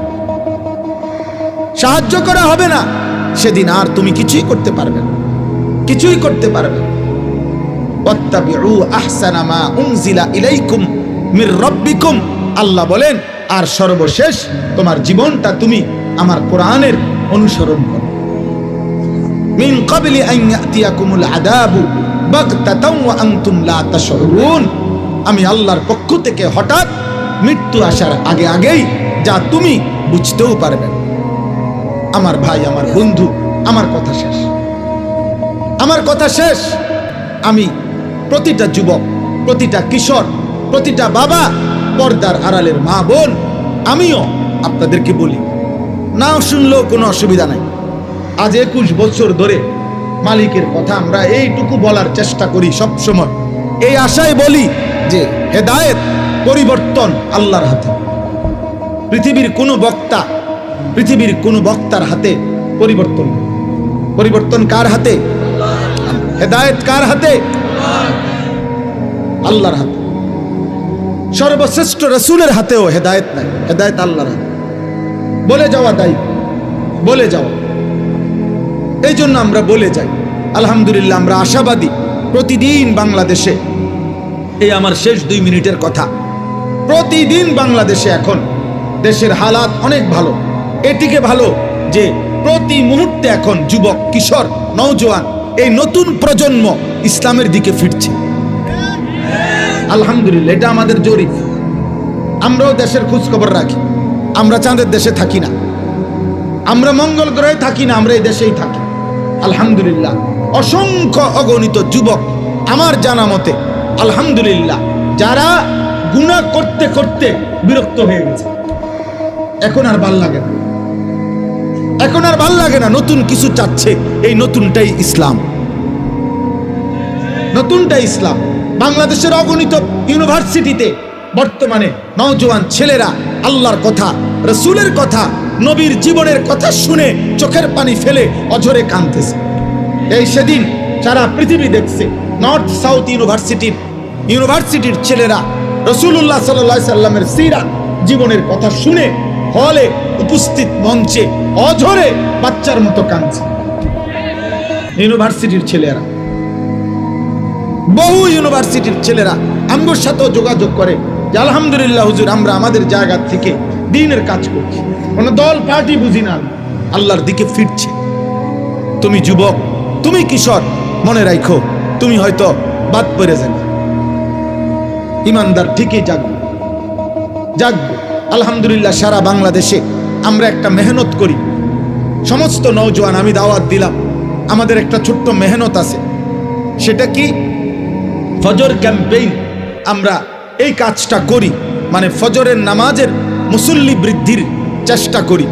সাহায্য করা হবে না। সেদিন আর তুমি কিছুই করতে পারবে না, কিছুই করতে পারবে না। ওয়াত্তাবিউ আহসানা মা উনজিলা ইলাইকুম মির রাব্বিকুম, আল্লাহ বলেন আর সর্বশেষ তোমার জীবনটা তুমি আমার কোরআনের অনুসরণ করো। মিন ক্বাবলি আন ইয়াতিয়াকুমুল আযাবু বাগতাতাও ওয়া আনতুম লা তাশউরুন, আমি আল্লাহর পক্ষ থেকে হঠাৎ মৃত্যু আসার আগে আগেই যা তুমি বুঝতেও পারবে না। আমার ভাই, আমার বন্ধু, আমার কথা শেষ, আমার কথা শেষ। আমি প্রতিটা যুবক, প্রতিটা কিশোর, প্রতিটা বাবা, পর্দার আড়ালের মা বোন, আমিও আপনাদেরকে বলি, না শুনলেও কোনো অসুবিধা নাই। আজ 21 বছর ধরে মালিকের কথা আমরা এইটুকু বলার চেষ্টা করি সব সময়, এই আশায় বলি যে হেদায়েত, পরিবর্তন আল্লাহর হাতে। পৃথিবীর কোনো বক্তার হাতে পরিবর্তন, পরিবর্তন কার হাতে? হেদায়েত কার হাতে? আল্লাহর হাতে। সর্বশ্রেষ্ঠ রাসূলের হাতেও হেদায়েত নাই, হেদায়েত আল্লাহর হাতে। বলে যাওয়া দায়ী, বলে যাওয়া। এই জন্য আমরা বলে যাই, আলহামদুলিল্লাহ আমরা আশাবাদী। প্রতিদিন বাংলাদেশে, এই আমার শেষ 2 মিনিটের কথা, প্রতিদিন বাংলাদেশে এখন দেশের হালাত অনেক ভালো। এটিকে ভালো যে প্রতি মুহূর্তে এখন যুবক, কিশোর, নওজোয়ান, এই নতুন প্রজন্ম ইসলামের দিকে ফিরছে। আলহামদুলিল্লাহ, এটা আমাদের জরিপ। আমরাও দেশের খোঁজ খবর রাখি। আমরা চাঁদের দেশে থাকি না, আমরা মঙ্গল গ্রহে থাকি না, আমরা এই দেশেই থাকি। আলহামদুলিল্লাহ, অসংখ্য অগণিত যুবক আমার জানা মতে, আলহামদুলিল্লাহ, যারা গুনাহ করতে করতে বিরক্ত হয়ে গেছে, এখন আর ভাল লাগে না, এখন আর ভাল লাগে না, নতুন কিছু চাচ্ছে। এই নতুনটাই ইসলাম, নতুনটাই ইসলাম। বাংলাদেশের অগণিত ইউনিভার্সিটিতে বর্তমানে নওজোয়ান ছেলেরা আল্লাহর কথা, রাসূলের কথা, নবীর জীবনের কথা শুনে চোখের পানি ফেলে অঝরে কাঁদতেছে। এই সেদিন সারা পৃথিবী দেখছে, নর্থ সাউথ ইউনিভার্সিটির ছেলেরা রাসূলুল্লাহ সাল্লাল্লাহু আলাইহি সাল্লামের সিরাত জীবনের কথা শুনে হলে উপস্থিত মঞ্চে অঝরে বাচ্চার মতো কাঁদছে। ইউনিভার্সিটির ছেলেরা, বহু ইউনিভার্সিটির ছেলেরা আমার সাথেও যোগাযোগ করে যে আলহামদুলিল্লাহ হুজুর, আমরা আমাদের জায়গা থেকে দ্বীনের কাজ করছি, কোনো দল পার্টি বুঝি না, আল্লাহর দিকে ফিরছে। তুমি যুবক, তুমি কিশোর, মনে রাখো তুমি হয়তো বাদ পড়ে যাবে। ইমানদার ঠিকই জাগবে, জাগবে। আলহামদুলিল্লাহ, সারা বাংলাদেশে আমরা একটা মেহনত করি। সমস্ত নওজোয়ান আমি দাওয়াত দিলাম, আমাদের একটা ছোট্ট মেহনত আছে। সেটা কি? ফজর ক্যাম্পেইন। আমরা এই কাজটা করি, মানে ফজরের নামাজের মুসল্লি বৃদ্ধির চেষ্টা করি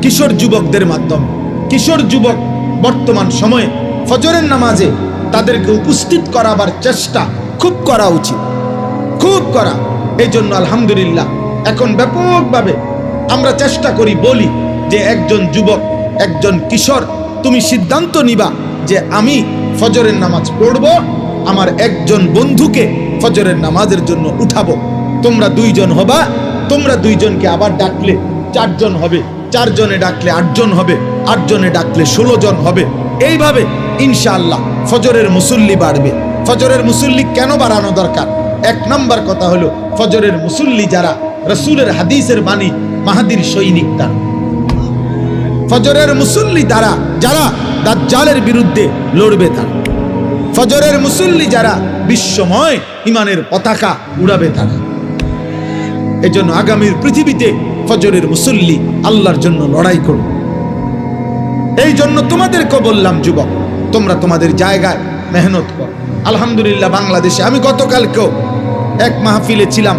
কিশোর যুবকদের মাধ্যমে। কিশোর যুবক বর্তমান সময়ে ফজরের নামাজে তাদেরকে উপস্থিত করাবার চেষ্টা খুব করা উচিত, খুব করা। এই জন্য আলহামদুলিল্লাহ এখন ব্যাপকভাবে আমরা চেষ্টা করি, বলি যে একজন যুবক, একজন কিশোর, তুমি সিদ্ধান্ত নিবা যে আমি ফজরের নামাজ পড়ব, আমার একজন বন্ধুকে ফজরের নামাজের জন্য উঠাবো। তোমরা 2 জন হবা, তোমরা 2 জনকে আবার ডাকলে 4 জন হবে, 4 জনে ডাকলে 8 জন হবে, 8 জনে ডাকলে 16 জন হবে। এইভাবে ইনশাআল্লাহ ফজরের মুসল্লি বাড়বে। ফজরের মুসল্লি কেন বাড়ানো দরকার? 1 নম্বর কথা হলো, ফজরের মুসল্লি যারা রাসূলের হাদিসের বাণী মাহাদির সৈনিক, তারা ফজরের মুসল্লি দ্বারা যারা দাজ্জালের বিরুদ্ধে লড়বে, তারা ফজরের মুসল্লি যারা বিশ্বময় ইমানের পতাকা উড়াবে, তারা। এজন্য আগামীর পৃথিবীতে ফজরের মুসল্লি আল্লাহর জন্য লড়াই করো। এই জন্য তোমাদেরকে বললাম, যুবক, তোমরা তোমাদের জায়গায় মেহনত করো। আলহামদুলিল্লাহ, বাংলাদেশে আমি গতকালকেও এক মাহফিলে ছিলাম,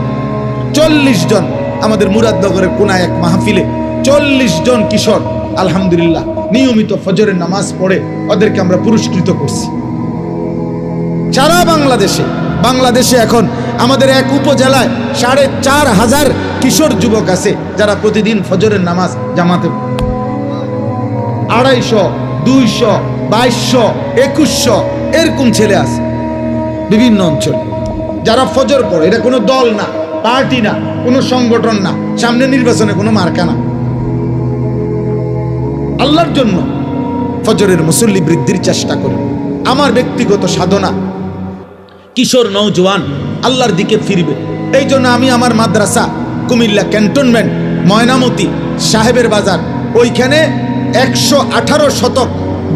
40 জন, আমাদের মুরাদনগরের কোনায় এক মাহফিলে 40 জন কিশোর আলহামদুলিল্লাহ নিয়মিত ফজরের নামাজ পড়ে ওদেরকে আমরা পুরস্কৃত করছি। সারা বাংলাদেশে এখন আমাদের এক উপজেলায় 4500 কিশোর যুবক আছে যারা প্রতিদিন ফজরের নামাজ জামাতে 250, 200, 2200, 2100 এরকম ছেলে আছে। বিভিন্ন অঞ্চলে যারা ফজর পড়ে, এটা কোনো দল না, পার্টি না, কোনো সংগঠন না, সামনে নির্বাচনে কোনো মার্কা না, আল্লাহর জন্য ফজরের মুসল্লি বৃদ্ধির চেষ্টা করি। আমার ব্যক্তিগত সাধনা কিশোর নওজোয়ান আল্লাহর দিকে ফিরবে, এই জন্য আমি আমার মাদ্রাসা কুমিল্লা ক্যান্টনমেন্ট ময়নামতি সাহেবের বাজার ওইখানে 118 শতক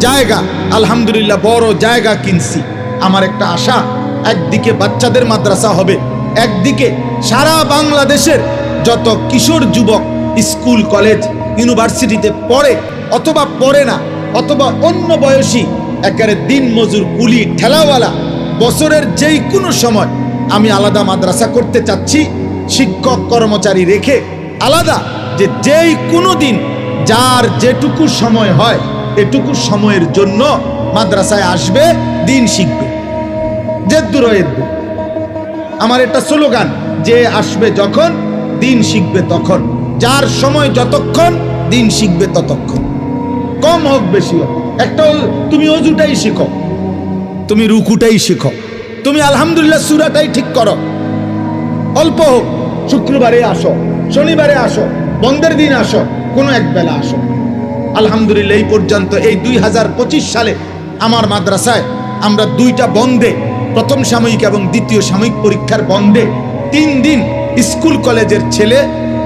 জায়গা আলহামদুলিল্লাহ বড় জায়গা কিনছি। আমার একটা আশা, একদিকে বাচ্চাদের মাদ্রাসা হবে, একদিকে সারা বাংলাদেশের যত কিশোর যুবক স্কুল কলেজ ইউনিভার্সিটিতে পড়ে অথবা পড়ে না অথবা অন্য বয়সী একেবারে দিন মজুর কুলি ঠেলাওয়ালা বছরের যেই কোনো সময় আমি আলাদা মাদ্রাসা করতে চাচ্ছি, শিক্ষক কর্মচারী রেখে আলাদা, যে যেই কোনো দিন যার যেটুকু সময় হয় এটুকু সময়ের জন্য মাদ্রাসায় আসবে, দিন শিখবে। জেদ্দুর এদ্দুর আমার একটা স্লোগান, যে আসবে যখন দিন শিখবে তখন, যার সময় যতক্ষণ দিন শিখবে ততক্ষণ, কম হোক বেশি হোক। একটা তুমি অজুটাই শিখো, তুমি রুকুটাই শিখো, তুমি আলহামদুলিল্লাহ সূরাটাই ঠিক করো, অল্প হোক, শুক্রবারে আসো, শনিবারে আসো, বন্ধের দিন আসো, কোনো এক বেলা আসো। আলহামদুলিল্লাহ এই পর্যন্ত এই 2025 সালে আমার মাদ্রাসায় আমরা 2টা বন্ধে, প্রথম সাময়িক এবং দ্বিতীয় সাময়িক পরীক্ষার বন্ধে 3 দিন স্কুল কলেজের ছেলে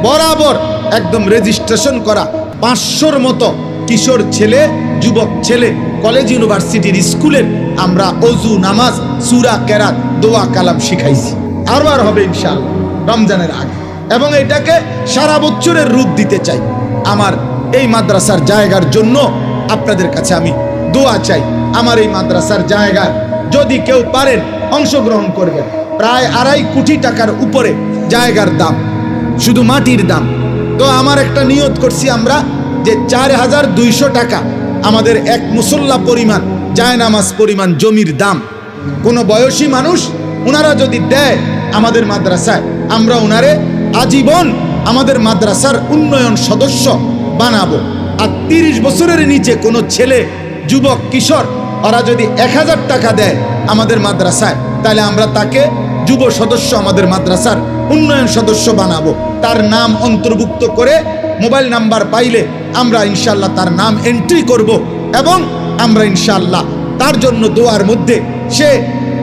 বরাবর একদম রেজিস্ট্রেশন করা 500-র মতো কিশোর ছেলে যুবক ছেলে কলেজ ইউনিভার্সিটির স্কুলের আমরা অজু নামাজ সূরা কেরাত দোয়া কালাম শিখাইছি। আরবার হবে ইনশাআল্লাহ রমজানের আগে, এবং এটাকে সারা বছরের রূপ দিতে চাই। আমার এই মাদ্রাসার জায়গার জন্য আপনাদের কাছে আমি দোয়া চাই। আমার এই মাদ্রাসার জায়গায় যদি কেউ পারেন অংশগ্রহণ করবেন। প্রায় 2.5 কোটি টাকার উপরে জায়গার দাম, শুধু মাটির দাম। তো আমার একটা নিয়ত করছি আমরা, যে 4200 টাকা আমাদের এক মুসল্লা পরিমাণ জায়নামাজ পরিমাণ জমির দাম। কোনো বয়সী মানুষ ওনারা যদি দেয় আমাদের মাদ্রাসায়, আমরা ওনারে আজীবন আমাদের মাদ্রাসার উন্নয়ন সদস্য বানাবো। আর 30 বছরের নিচে কোনো ছেলে যুবক কিশোর ওরা যদি 1000 টাকা দেয় আমাদের মাদ্রাসায়, তাহলে আমরা তাকে যুব সদস্য আমাদের মাদ্রাসার উন্নয়ন সদস্য বানাবো। তার নাম অন্তর্ভুক্ত করে মোবাইল নাম্বার পাইলে আমরা ইনশাল্লাহ তার নাম এন্ট্রি করব, এবং আমরা ইনশাল্লাহ তার জন্য দোয়ার মধ্যে সে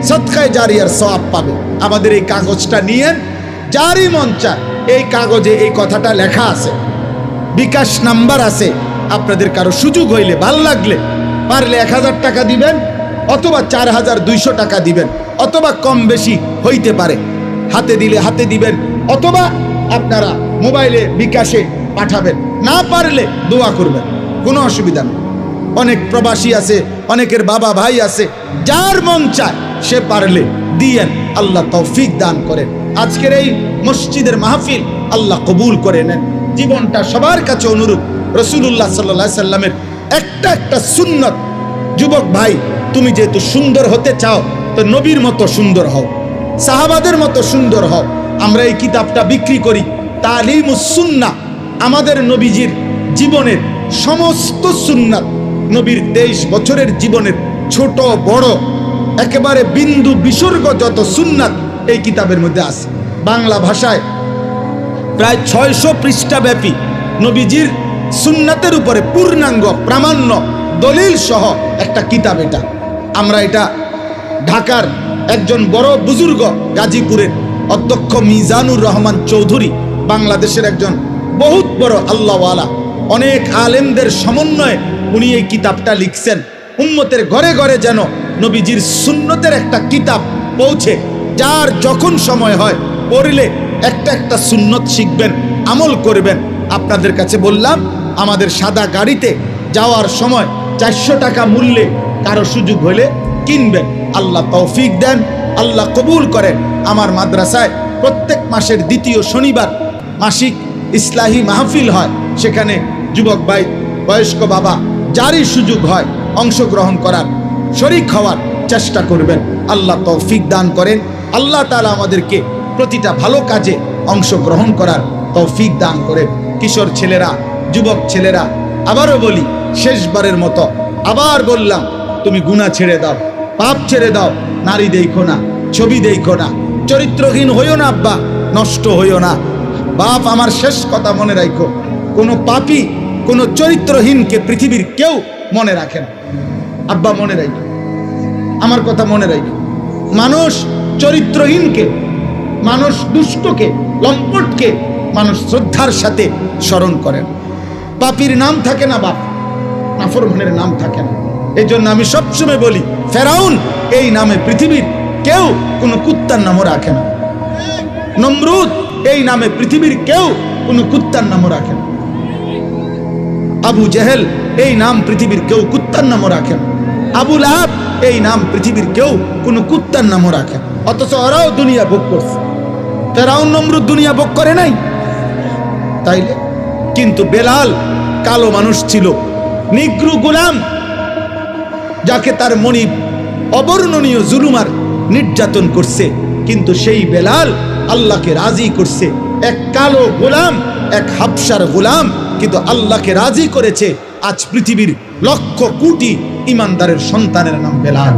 সদকায়ে জারিয়ার সওয়াব পাবে। আমাদের এই কাগজটা নিয়ে যারই মন চায়, এই কাগজে এই কথাটা লেখা আছে, বিকাশ নাম্বার আছে। আপনাদের কারো সুযোগ হইলে, ভাল লাগলে, পারলে 1000 টাকা দিবেন, অথবা 4200 টাকা দিবেন, অথবা কম বেশি হইতে পারে, হাতে দিলে হাতে দিবেন, অথবা আপনারা মোবাইলে বিকাশে পাঠাবেন। না পারলে দোয়া করবেন, কোনো অসুবিধা নেই। অনেক প্রবাসী আছে, অনেকের বাবা ভাই আছে, যার মন চায় সে পারলে দিয়েন। আল্লাহ তৌফিক দান করেন। আজকের এই মসজিদের মাহফিল আল্লাহ কবুল করে নেন। জীবনটা সবার কাছে অনুরূপ রাসূলুল্লাহ সাল্লাল্লাহু আলাইহি সাল্লামের একটা সুন্নত। যুবক ভাই, তুমি যেহেতু সুন্দর হতে চাও, তো নবীর মতো সুন্দর হও, সাহাবাদের মতো সুন্দর হও। আমরা এই কিতাবটা বিক্রি করি, তালিমুস সুন্নাহ, আমাদের নবীজির জীবনের সমস্ত সুন্নাত, নবীর 23 বছরের জীবনের ছোট বড় একেবারে বিন্দু বিসর্গ যত সুন্নাত এই কিতাবের মধ্যে আছে। বাংলা ভাষায় প্রায় 600 পৃষ্ঠা ব্যাপী নবীজির সুন্নাতের উপরে পূর্ণাঙ্গ প্রামাণ্য দলিল সহ একটা কিতাব এটা। আমরা এটা ঢাকার একজন বড় বুজুর্গ, গাজীপুরের অধ্যক্ষ মিজানুর রহমান চৌধুরী, বাংলাদেশের একজন বহুত বড় আল্লাহওয়ালা, অনেক আলেমদের সমন্বয়ে উনি এই কিতাবটা লিখছেন। উম্মতের ঘরে ঘরে যেন নবীজির সুন্নতের একটা কিতাব পৌঁছে, যার যখন সময় হয় পড়লে একটা সুন্নত শিখবেন, আমল করবেন। আপনাদের কাছে বললাম, আমাদের সাদা গাড়িতে যাওয়ার সময় 400 টাকা মূল্যে কারো সুযোগ হলে কিনবেন। আল্লাহ তৌফিক দেন, আল্লাহ কবুল করেন। আমার মাদ্রাসায় প্রত্যেক মাসের 2য় শনিবার মাসিক ইসলাহি মাহফিল হয়, সেখানে যুবক ভাই, বয়স্ক বাবা, যারই সুযোগ হয় অংশগ্রহণ করার, শরীক হওয়ার চেষ্টা করবেন। আল্লাহ তৌফিক দান করেন। আল্লাহ তাআলা আমাদেরকে প্রতিটা ভালো কাজে অংশগ্রহণ করার তৌফিক দান করেন। কিশোর ছেলেরা, যুবক ছেলেরা, আবারও বলি, শেষবারের মতো আবার বললাম, তুমি গুনাহ ছেড়ে দাও, পাপ ছেড়ে দাও, নারী দেখো না, ছবি দেখো না, চরিত্রহীন হইও না আব্বা, নষ্ট হইও না। বাপ, আমার শেষ কথা মনে রাখো, কোনো পাপী, কোনো চরিত্রহীনকে পৃথিবীর কেউ মনে রাখে না। আব্বা মনে রাখো, আমার কথা মনে রাখো। মানুষ চরিত্রহীনকে, মানুষ দুষ্টকে, লম্পটকে মানুষ শ্রদ্ধার সাথে স্মরণ করেন। পাপীর নাম থাকে না বাপ, নাফরমানের নাম থাকে না। এই জন্য আমি সবসময় বলি, ফেরাউন এই নামে পৃথিবীর কেউ কোনো কুত্তার নামও রাখে না। নমরুদ এই নামে পৃথিবীর কেউ কোনো কুত্তার নামও রাখে না। আবু জেহেল এই নাম পৃথিবীর কেউ কুত্তার নামও রাখে না। আবু লাহাব এই নাম পৃথিবীর কেউ কোনো কুত্তার নামও রাখে না। অথচ ওরাও দুনিয়া ভোগ করছে। ফেরাউন নমরুদ দুনিয়া ভোগ করে নাই তাইলে? কিন্তু বেলাল কালো মানুষ ছিল, নিগ্রু গোলাম, যাকে তার মনিব অবর্ণনীয় জুলুমার নির্যাতন করছে, কিন্তু সেই বেলাল আল্লাহকে রাজি করছে। এক কালো গোলাম, এক হাবশার গোলাম, কিন্তু আল্লাহকে রাজি করেছে। আজ পৃথিবীর লক্ষ কোটি ইমানদারের সন্তানের নাম বেলাল।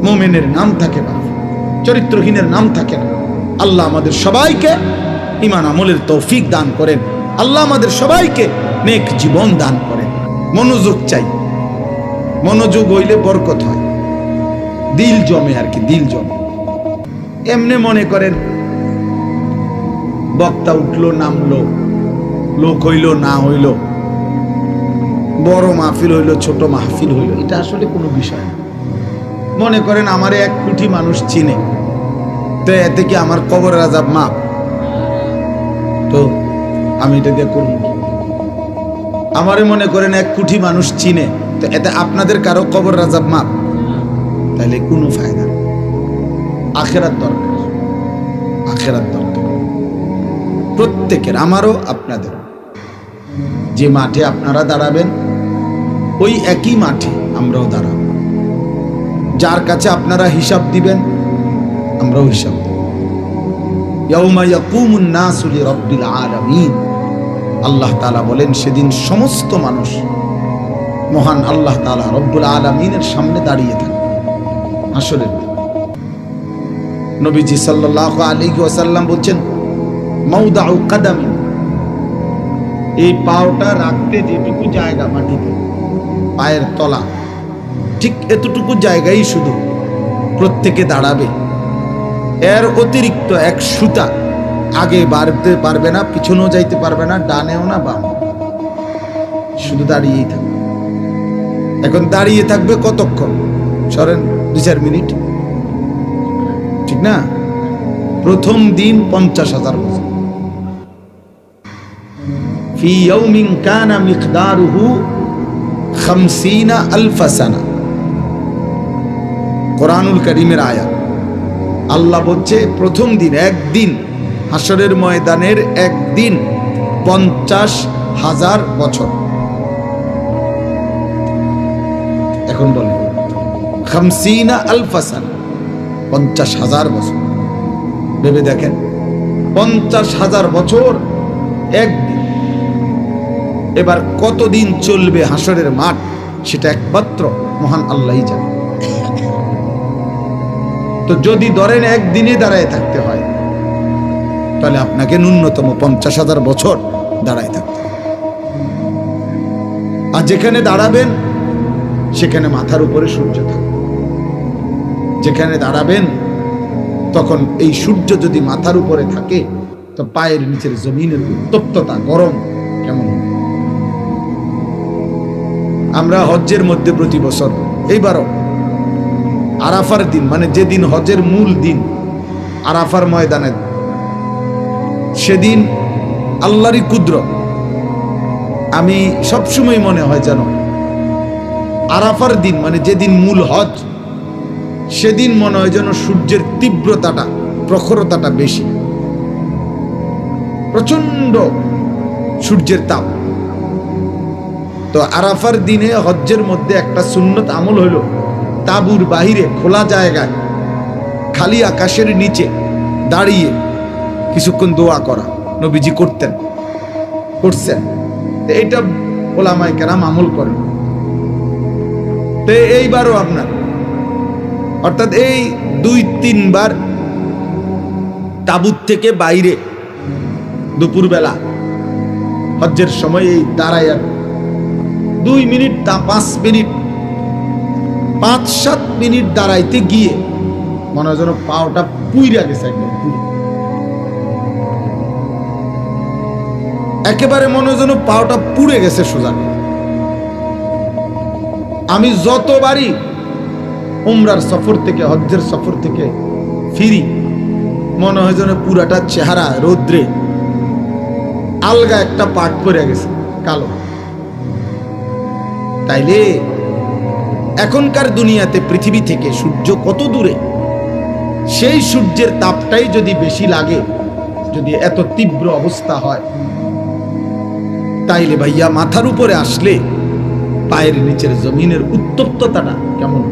মুমিনের নাম থাকে না, চরিত্রহীনের নাম থাকে না। আল্লাহ আমাদের সবাইকে ঈমান আমলের তৌফিক দান করেন। আল্লাহ আমাদের সবাইকে নেক জীবন দান করেন। মনোযোগ চাই, মনোযোগ হইলে বরকত হয়, দিল জমে আর কি, দিল জমে। এমনি মনে করেন বক্তা উঠলো নামলো, লোক হইল না হইল, বড় মাহফিল হইল ছোট মাহফিল হইল, এটা আসলে কোনো বিষয় না। মনে করেন আমারে 1 কোটি মানুষ চিনে, তো এতে কি আমার কবরের আযাব মাপ? তো আমি এটা দিয়ে করব কি? আমারে মনে করেন 1 কোটি মানুষ চিনে, তো এতে আপনাদের কারো কবরের আযাব মাপ? তাহলে কোনো ফায়দা নেই। আখিরাত দরকার, আখিরাত দরকার প্রত্যেকের, আমারও আপনাদেরও। যে মাঠে আপনারা দাঁড়াবেন ওই একই মাঠে আমরাও দাঁড়াবো। যার কাছে আপনারা হিসাব দিবেন আমরাও হিসাব দেব। ইয়াউমা ইয়াকুমুন নাসু লিরাব্বিল আলামিন। আল্লাহ তাআলা বলেন সেদিন সমস্ত মানুষ মহান আল্লাহ তাআলা রব্বুল আলামিনের সামনে দাঁড়িয়ে থাকবে হাসরের দিন। নবীজি সাল্লাল্লাহু আলাইহি ওয়াসাল্লাম বলছেন, মাউদাউ কাদামিন, এই পাওটা রাখতে যেটুকু জায়গা মাটিতে, পায়ের তলা, ঠিক এতটুকু জায়গায় শুধু প্রত্যেকে দাঁড়াবে। এর অতিরিক্ত 1 সুতা আগে বাড়তে পারবে না, পিছনেও যাইতে পারবে না, ডানেও না বামে, শুধু দাঁড়িয়েই থাকবে। এখন দাঁড়িয়ে থাকবে কতক্ষণ? সরেন 2-4 মিনিট, ঠিক না? প্রথম দিন 50,000 বছর। ফি ইয়াউমিন কানা মিকদারুহু 50,000 সানা। কোরআনুল কারীমের আয়াত। আল্লাহ বলছে প্রথম দিন, একদিন, হাসরের ময়দানের একদিন 50,000 বছর। এখন বলেন 50,000 সানা, 50,000 বছর। ভেবে দেখেন, 50,000 বছর একদিন। এবার কতদিন চলবে হাসরের মাঠ, সেটা একমাত্র মহান আল্লাহই জানে। তো যদি ধরেন একদিনে দাঁড়ায় থাকতে হয়, তাহলে আপনাকে ন্যূনতম 50,000 বছর দাঁড়ায় থাকতে হবে। আর যেখানে দাঁড়াবেন সেখানে মাথার উপরে সূর্য থাকবে। যেখানে দাঁড়াবেন তখন এই সূর্য যদি মাথার উপরে থাকে, তো পায়ের নিচের জমিনের উত্তপ্ততা, গরম কেমন? আমরা হজ্জের মধ্যে প্রতি বছর, এইবারও আরাফার দিন, মানে যেদিন হজের মূল দিন, আরাফার ময়দানে, সেদিন আল্লাহরই কুদরত। আমি সবসময় মনে হয় যেন আরাফার দিন, মানে যেদিন মূল হজ, সেদিন মনে হয় যেন সূর্যের তীব্রতাটা, প্রখরতাটা বেশি, প্রচন্ড সূর্যের তাপ। তো আরাফার দিনে হজ্জের মধ্যে একটা সুন্নত আমল হইল, তাঁবুর বাহিরে খোলা জায়গায় খালি আকাশের নিচে দাঁড়িয়ে কিছুক্ষণ দোয়া করা। নবীজি করতেন, করছেন। এইটা ওলামায়ে কেরাম আমল করেন। তো এইবারও আপনার অর্থাৎ এই 2-3 বার তাবুত থেকে বাইরে দুপুরবেলা হজ্জের সময় এই দাঁড়ায় 2 মিনিট 5 মিনিট 5-7 মিনিট দাঁড়াইতে গিয়ে মনে হয় যেন পাওটা পুইরা গেছে, একদম একেবারে মনে হয় যেন পাওটা পুড়ে গেছে সোজা। আমি যতবারই উমরার সফর থেকে হজ্জের সফর থেকে ফিরি মনে হয় যেন পুরাটা চেহারা রৌদ্রে আলগা একটা পাট পরে গেছে কালো। তাইলে এখনকার দুনিয়াতে পৃথিবী থেকে সূর্য কত দূরে, সেই সূর্যের তাপটাই যদি বেশি লাগে, যদি এত তীব্র অবস্থা হয়, তাইলে ভাইয়া মাথার উপরে আসলে পায়ের নিচের জমিনের উত্তপ্ততাটা কেমন।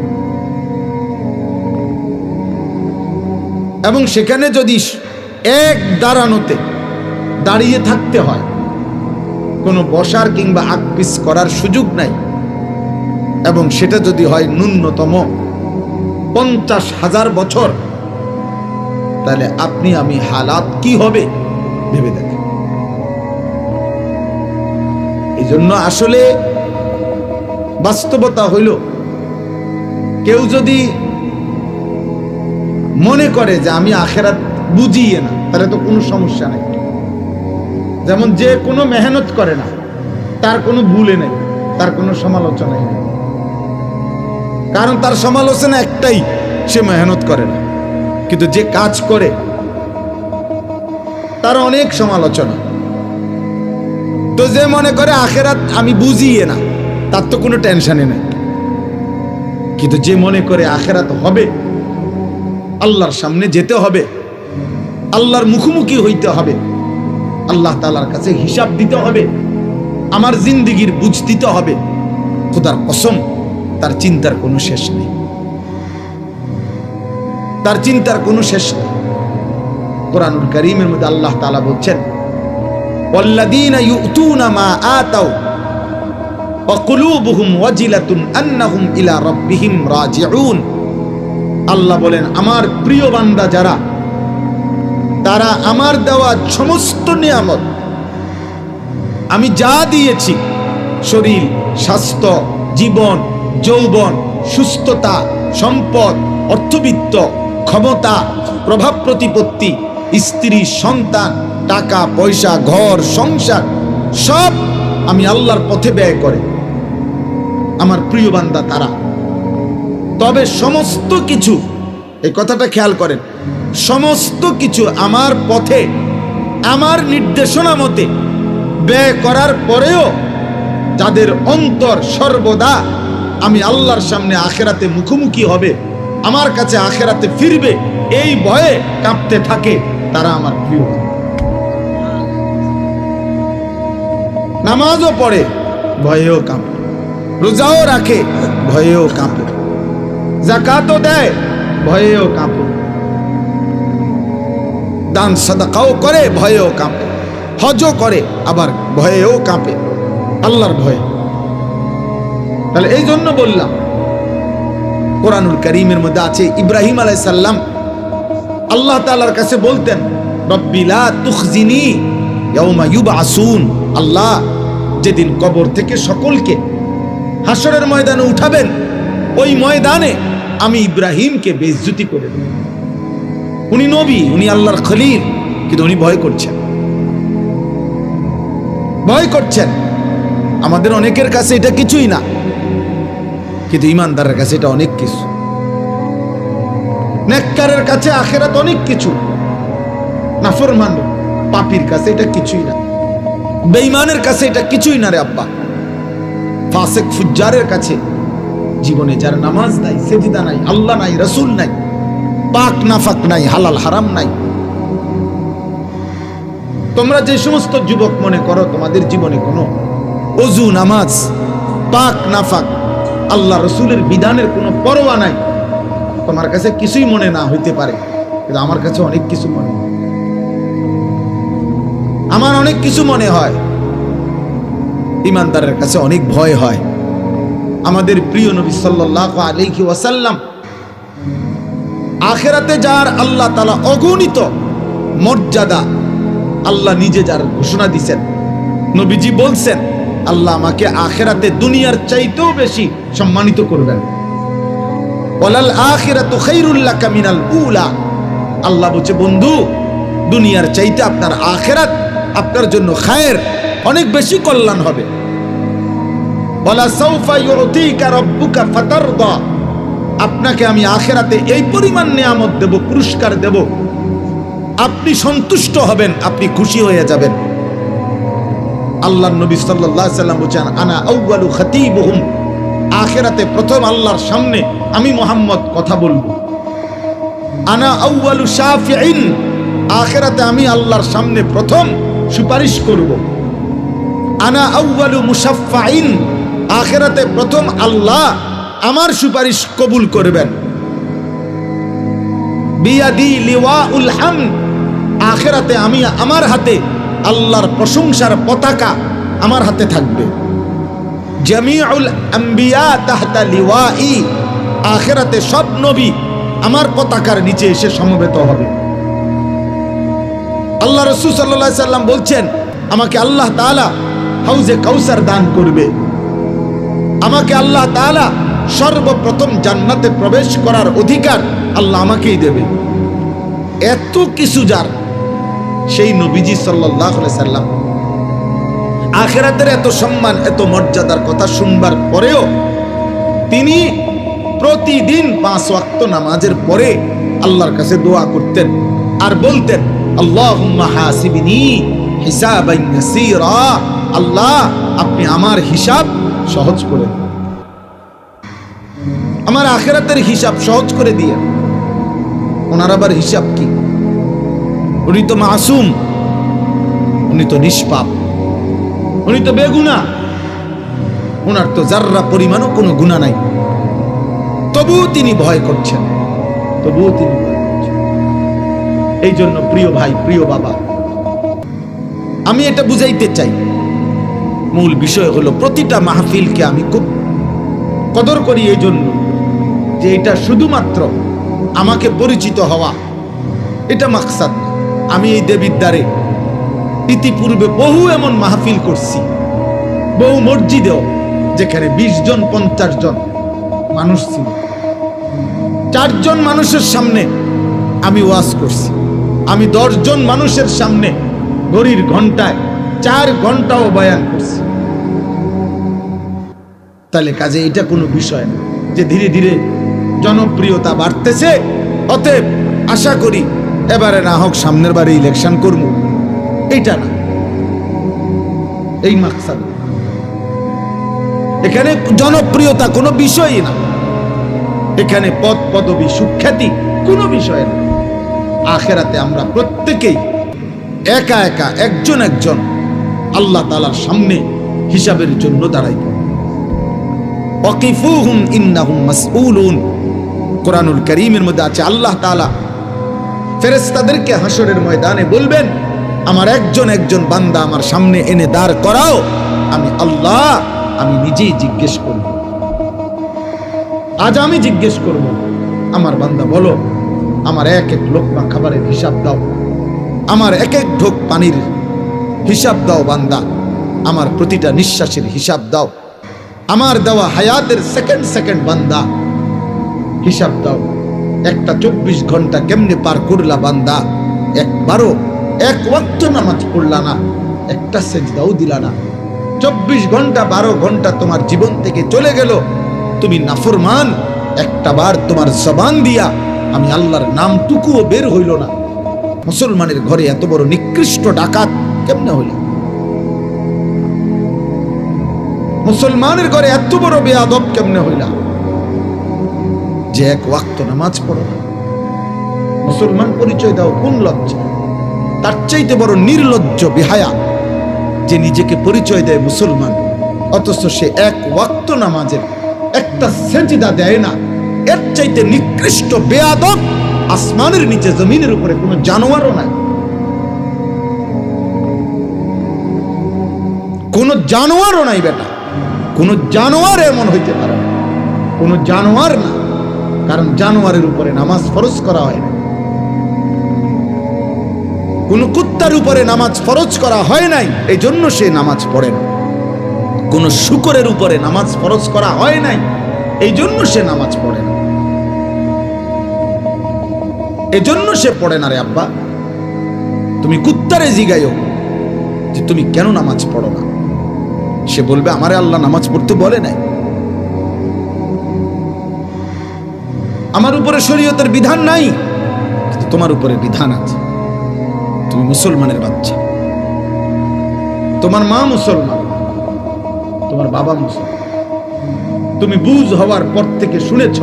এবং সেখানে যদি এক দাঁড়ানোতে দাঁড়িয়ে থাকতে হয়, কোনো বসার কিংবা আকপিস করার সুযোগ নাই, এবং সেটা যদি হয় ন্যূনতম 50,000 বছর, তাহলে আপনি আমি হালাত কি হবে ভেবে দেখেন। এই জন্য আসলে বাস্তবতা হইল, কেউ যদি মনে করে যে আমি আখেরাত বুঝিয়ে না, তাহলে তো কোনো সমস্যা নাই। যেমন যে কোনো মেহনত করে না, তার কোনো ভুলে নেই, তার কোনো সমালোচনাই নেই, কারণ তার সমালোচনা একটাই, সে মেহনত করে না। কিন্তু যে কাজ করে তার অনেক সমালোচনা। তো যে মনে করে আখেরাত আমি বুঝিয়ে না, তার তো কোনো টেনশনে নেই। কিন্তু যে মনে করে আখেরাত হবে, আল্লাহর সামনে যেতে হবে, আল্লাহর মুখোমুখি হইতে হবে, আল্লাহ তাআলার কাছে হিসাব দিতে হবে, আমার জিন্দেগির বুঝ দিতে হবে, খোদার কসম তার চিন্তার কোনো শেষ নেই, তার চিন্তার কোনো শেষ নেই। কোরআনুল কারীমের মধ্যে আল্লাহ তাআলা বলছেন, ওয়াল্লাযীনা ইউতুনা মা আতাউ ওয়া কুলুবুহুম ওয়াজিলাতুন আন্নাহুম ইলা রাব্বিহিম রাজিউন। আল্লাহ বলেন, আমার প্রিয় বান্দা যারা, তারা আমার দেওয়া সমস্ত নিয়ামত, আমি যা দিয়েছি, শরীর, স্বাস্থ্য, জীবন, যৌবন, সুস্থতা, সম্পদ, অর্থবিত্ত, ক্ষমতা, প্রভাব প্রতিপত্তি, স্ত্রী, সন্তান, টাকা পয়সা, ঘর সংসার, সব আমি আল্লাহর পথে ব্যয় করে আমার প্রিয় বান্দা তারা। তবে সমস্ত কিছু, এই কথাটা খেয়াল করেন, সমস্ত কিছু আমার পথে, আমার নির্দেশনা মতে ব্যয় করার পরেও যাদের অন্তর সর্বদা আমি আল্লাহর সামনে আখেরাতে মুখোমুখি হবে, আমার কাছে আখেরাতে ফিরবে, এই ভয়ে কাঁপতে থাকে, তারা আমার প্রিয়। নামাজও পড়ে, ভয়েও কাঁপে, রোজাও রাখে, ভয়েও কাঁপে, যাকাতও দেয়, ভয়েও কাঁপে, দান সাদাকাও করে, ভয়েও কাঁপে, হজও করে, আবার ভয়েও কাঁপে, আল্লাহর ভয়ে। তাহলে এই জন্য বললাম, কোরআনুল কারীমের মধ্যে আছে, ইব্রাহিম আলাইহিস সালাম আল্লাহ তাআলার কাছে বলতেন, রব্বি লা তুখজিনি ইয়াউমা ইউবআসুন। আল্লাহ যেদিন কবর থেকে সকলকে হাসরের ময়দানে উঠাবেন, ওই ময়দানে আমি ইব্রাহিমকে বেইজ্জতি করে দেব। উনি নবী, উনি আল্লাহর খলিল, কিন্তু উনি ভয় করছেন, ভয় করছেন। আমাদের অনেকের কাছে এটা কিছুই না, কিন্তু ইমানদারের কাছে এটা অনেক কিছু। নেককারের কাছে আখিরাত অনেক কিছু, নাফরমান পাপীর কাছে এটা কিছুই না, বেঈমানের কাছে এটা কিছুই না রে আব্বা। ফাসিক ফুজ্জারের কাছে জীবনে যার নামাজ নাই, সেজদা নাই, আল্লাহ নাই, রাসূল নাই, পাক নাফাক নাই, হালাল হারাম নাই। তোমরা যে সমস্ত যুবক মনে করো তোমাদের জীবনে কোনো ওযু, নামাজ, পাক নাফাক, আল্লাহ রসুলের বিধানের কোনো পরোয়া নাই, তোমার কাছে কিছুই মনে না হইতে পারে, কিন্তু আমার কাছে অনেক কিছু মনে হয়। আমার অনেক কিছু মনে হয়। ইমানদারের কাছে অনেক ভয় হয়। আমাদের প্রিয় নবী সাল্লাল্লাহু আলাইহি ওয়াসাল্লাম আখেরাতে যার আল্লাহ তাআলা অগণিত মর্যাদা আল্লাহ নিজে যার ঘোষণা দিয়েছেন, নবীজি বলছেন আল্লাহ আমাকে আখেরাতে দুনিয়ার চাইতেও বেশি সম্মানিত করবেন। ওয়ালাল আখিরাতু খায়রুল লাকা মিনাল উলা। আল্লাহ বলছে বন্ধু, দুনিয়ার চাইতে আপনার আখেরাত আপনার জন্য খায়ের, অনেক বেশি কল্যাণ হবে। ওয়ালা সাউফা ইউতিকা রাব্বুকা ফাতারদা। আপনাকে আমি আখেরাতে এই পরিমাণ নিয়ামত দেব, পুরস্কার দেব, আপনি সন্তুষ্ট হবেন, আপনি খুশি হয়ে যাবেন। আল্লাহর নবী সাল্লাল্লাহু আলাইহি সাল্লাম বলেন আনা আউয়ালু খাতীবুহুম। আখিরাতে প্রথম আল্লাহর সামনে আমি মুহাম্মদ কথা বলবো। আনা আউয়ালু শাফিঈন। আখিরাতে আমি আল্লাহর সামনে প্রথম সুপারিশ করব। আনা আউয়ালু মুশাফফাঈন। আখিরাতে প্রথম আল্লাহ আমার সুপারিশ কবুল করবেন। বিয়াদি লিওয়াউল হামদ। আখিরাতে আমি আমার হাতে আল্লাহর প্রশংসার পতাকা আমার হাতে থাকবে। জামিউল আম্বিয়া তাহতা লিওয়াই। আখিরাতে সব নবী আমার পতাকার নিচে এসে সমবেত হবে। আল্লাহ রাসূল সাল্লাল্লাহু আলাইহি সাল্লাম বলছেন আমাকে আল্লাহ তাআলা হাউজে কাউসার দান করবে। আমাকে আল্লাহ তাআলা সর্বপ্রথম জান্নাতে প্রবেশ করার অধিকার আল্লাহ আমাকেই দেবে। এত কিছু যার, সেই নবীজি সাল্লাল্লাহু আলাইহি সাল্লাম আখিরাতের এত সম্মান, এত মর্যাদার কথা শুনবার পরেও তিনি প্রতিদিন 5 ওয়াক্ত নামাজের পরে আল্লাহর কাছে দোয়া করতেন আর বলতেন আল্লাহুম্মা হাসিবনি হিসাবান ইয়াসীরা। আল্লাহ আপনি আমার হিসাব সহজ করে দিন, আমার আখিরাতের হিসাব সহজ করে দিয়ে। ওনার আবার হিসাব কি? উনি তো মাসুম, উনি তো নিষ্পাপ, উনি তো বেগুনা, ওনার তো যাররা পরিমাণও কোনো গুনাহ নাই। তবুও তিনি ভয় করছেন, তবুও তিনি ভয় করছেন। এই জন্য প্রিয় ভাই, প্রিয় বাবা, আমি এটা বুঝাইতে চাই, মূল বিষয় হলো প্রতিটা মাহফিলকে আমি খুব কদর করি এই জন্য যে এটা শুধুমাত্র আমাকে পরিচিত হওয়া, এটা মাকসাদ না। আমি এই দেবিদ্বারে ইতিপূর্বে বহু এমন মাহফিল করছি, বহু মসজিদেও, যেখানে 20 জন 50 জন মানুষ ছিল। 4 জন মানুষের সামনে আমি ওয়াজ করছি। আমি 10 জন মানুষের সামনে ঘড়ির ঘন্টায় 4 ঘন্টাও বয়ান করছি। তাহলে কাজে এটা কোনো বিষয় না যে ধীরে ধীরে জনপ্রিয়তা বাড়তেছে, অতএব আশা করি এবারে না হোক সামনের বারে ইলেকশন করব, এইটা না, এই মাকসাদ। এখানে জনপ্রিয়তা কোনো বিষয়ই না, এখানে পদ পদবী সুখ্যাতি কোনো বিষয় না। আখিরাতে আমরা প্রত্যেকেই একা একা একজন একজন আল্লাহ তাআলার সামনে হিসাবের জন্য দাঁড়াইব। ওয়াকিফুহুম ইন্নাহুম মাসউলুন। কোরআনুল কারীমের মধ্যে আছে আল্লাহ তাআলা ফেরেশতাদেরকে হাসরের ময়দানে বলবেন আমার একজন একজন বান্দা আমার সামনে এনে দাঁড় করাও, আমি আল্লাহ আমি নিজেই জিজ্ঞেস করব। আজ আমি জিজ্ঞেস করব, আমার বান্দা বলো আমার এক এক লোকমা খাবারের হিসাব দাও, আমার এক এক ঢোক পানির হিসাব দাও বান্দা, আমার প্রতিটা নিঃশ্বাসের হিসাব দাও, আমার দেওয়া হায়াতের সেকেন্ড সেকেন্ড বান্দা হিসাব দাও। একটা 24 ঘন্টা কেমনে পার করলা বান্দা? একবারও এক ওয়াক্ত নামাজ পড়লা না, একটা সেজদাও দিলা না। 24 ঘন্টা 12 ঘন্টা তোমার জীবন থেকে চলে গেল, তুমি নাফরমান। একটা বার তোমার জবান দিয়া আমি আল্লাহর নামটুকুও বের হইল না। মুসলমানের ঘরে এত বড় নিকৃষ্ট ডাকাত কেমনে হইল? মুসলমানের ঘরে এত বড় বেয়াদব কেমনে হইলা যে এক ওয়াক্ত নামাজ পড়ো না? মুসলমান পরিচয় দাও কোন লজ্জা? তার চাইতে বড় নির্লজ্জ বেহায়া যে নিজেকে পরিচয় দেয় মুসলমান, অথচ সে এক ওয়াক্ত নামাজের একটা সেজদা দেয় না। এর চাইতে নিকৃষ্ট বেয়াদব আসমানের নিচে জমিনের উপরে কোনো জানোয়ারও নাই, কোনো জানোয়ারও নাই বেটা। কোনো জানোয়ার এমন হইতে পারে না, কোনো জানোয়ার না। কারণ জানোয়ারের উপরে নামাজ ফরজ করা হয় না, কোন কুত্তার উপরে নামাজ ফরজ করা হয় নাই, এই জন্য সে নামাজ পড়ে না। কোন শূকরের উপরে নামাজ ফরজ করা হয় নাই, এই জন্য সে নামাজ পড়ে না, এই জন্য সে পড়ে না। রে আব্বা, তুমি কুত্তারে জিগাইও যে তুমি কেন নামাজ পড়ো না, সে বলবে আমারে আল্লাহ নামাজ পড়তে বলে নাই, আমার উপরে শরীয়তের বিধান নাই, কিন্তু তোমার উপরে বিধান আছে। তুমি মুসলমানের বাচ্চা, তোমার মা মুসলমান, তোমার বাবা মুসলমান, তুমি বুঝ হওয়ার পর থেকে শুনেছ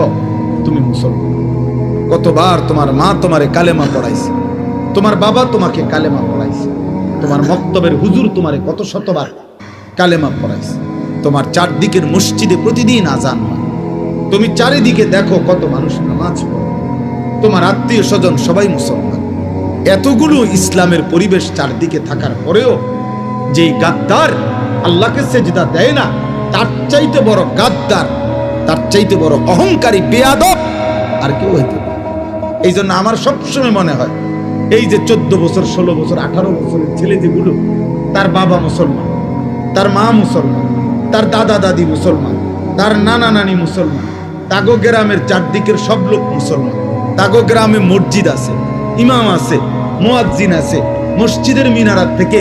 তুমি মুসলমান। কতবার তোমার মা তোমারে কালেমা পড়াইছে, তোমার বাবা তোমাকে কালেমা পড়াইছে, তোমার মক্তবের হুজুর তোমারে কত শতবার কালেমা পড়াইছে, তোমার চারদিকের মসজিদে প্রতিদিন আজান হয়, তুমি চারিদিকে দেখো কত মানুষ নামাজ পড়ে, তোমার আত্মীয় স্বজন সবাই মুসলমান। এতগুলো ইসলামের পরিবেশ চারদিকে থাকার পরেও যেই গাদ্দার আল্লাহকে সেজদা দেয় না, তার চাইতে বড় গাদ্দার, তার চাইতে বড় অহংকারী বেয়াদব আর কেউ হইতে পারে। এই জন্য আমার সবসময় মনে হয় এই যে 14 বছর 16 বছর 18 বছরের ছেলে যেগুলো, তার বাবা মুসলমান, তার মা মুসলমান, তার দাদা দাদি মুসলমান, তার নানা নানি মুসলমান, তাগো গ্রামের চারদিকের সব লোক মুসলমান, তাগো গ্রামে মসজিদ আছে, ইমাম আছে, মুয়াজ্জিন আছে, মসজিদের মিনারাত থেকে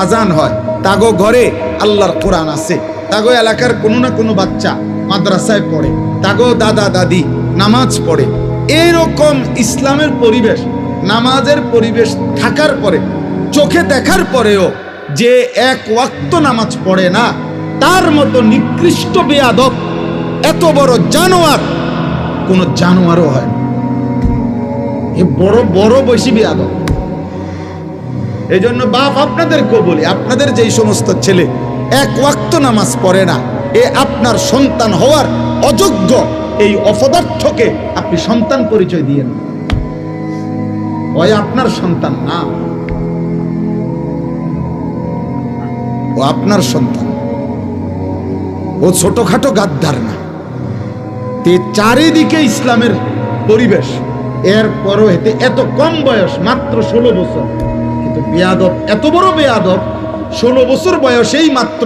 আজান হয়, তাগো ঘরে আল্লাহর কোরআন আছে, তাগো এলাকার কোনো না কোনো বাচ্চা মাদ্রাসায় পড়ে, তাগো দাদা দাদি নামাজ পড়ে। এইরকম ইসলামের পরিবেশ, নামাজের পরিবেশ থাকার পরে, চোখে দেখার পরেও যে এক ওয়াক্ত নামাজ পড়ে না, তার মতো নিকৃষ্ট বেয়াদব, এত বড় জানোয়ার কোন জানোয়ারও হয় না। এ বড় বড় বেশি বেয়াদব। এই জন্য বাপ আপনাদেরকেও বলি, আপনাদের যেই সমস্ত ছেলে এক ওয়াক্ত নামাজ পড়ে না, এ আপনার সন্তান হওয়ার অযোগ্য। এই অপদার্থকে আপনি সন্তান পরিচয় দিয়ে না, ওই আপনার সন্তান না, ও আপনার সন্তান, ও ছোটখাটো গাদ্দার না। চারিদিকে ইসলামের পরিবেশ, এরপরও এতে এত কম বয়স, মাত্র 16 বছর, কিন্তু বেয়াদব, এত বড় বেয়াদব, 16 বছর বয়সেই মাত্র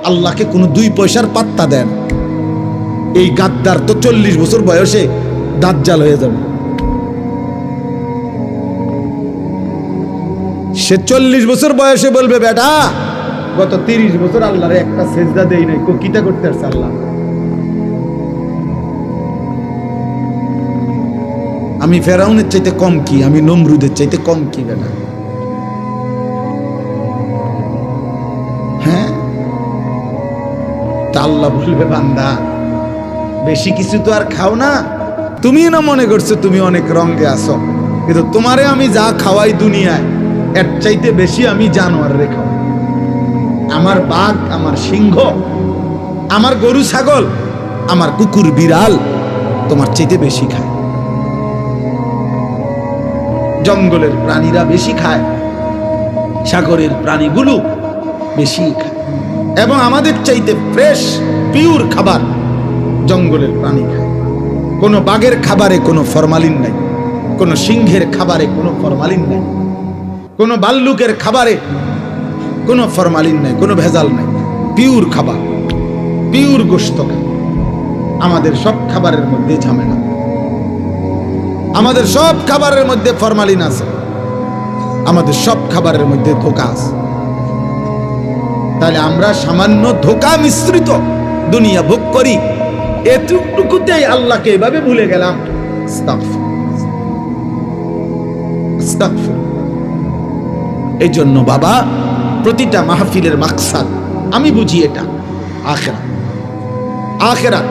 আল্লাহকে কোনো 2 পয়সার পাত্তা দেন। এই গাদ্দার তো 40 বছর বয়সে দাজ্জাল হয়ে যাবে। সে 40 বছর বয়সে বলবে, বেটা গত 30 বছর আল্লাহরে একটা সেজদা দেই নাই, কিতা করতে আসছে আল্লাহ? আমি ফেরাউনের চাইতে কম কি? আমি নমরুদের চাইতে কম কি বেটা? হ্যাঁ, তা আল্লাহ বলবে, বান্দা বেশি কিছু তো আর খাও না, তুমি না মনে করছো তুমি অনেক রঙে আছো, কিন্তু তোমারে আমি যা খাওয়াই দুনিয়ায়, এর চাইতে বেশি আমি জানোয়ার রে খাওয়াই। আমার বাঘ, আমার সিংহ, আমার গরু ছাগল, আমার কুকুর বিড়াল তোমার চাইতে বেশি খায়। জঙ্গলের প্রাণীরা বেশি খায়, সাগরের প্রাণীগুলো বেশি খায়, এবং আমাদের চাইতে ফ্রেশ পিওর খাবার জঙ্গলের প্রাণী খায়। কোনো বাঘের খাবারে কোনো ফরমালিন নাই, কোনো সিংহের খাবারে কোনো ফরমালিন নাই, কোনো ভাল্লুকের খাবারে কোনো ফরমালিন নাই, কোনো ভেজাল নাই, পিওর খাবার, পিওর গোশত খায়। আমাদের সব খাবারের মধ্যে ঝামেলা, আমাদের সব খাবারের মধ্যে ফরমালিন আছে, আমাদের সব খাবারের মধ্যে ধোঁকা আছে। তাহলে আমরা সামান্য ধোঁকা মিশ্রিত দুনিয়া ভোগ করি, এতটুকুতেই আল্লাহকে এভাবে ভুলে গেলাম। এই জন্য বাবা, প্রতিটা মাহফিলের মাকসাদ আমি বুঝি এটা আখিরাত। আখিরাত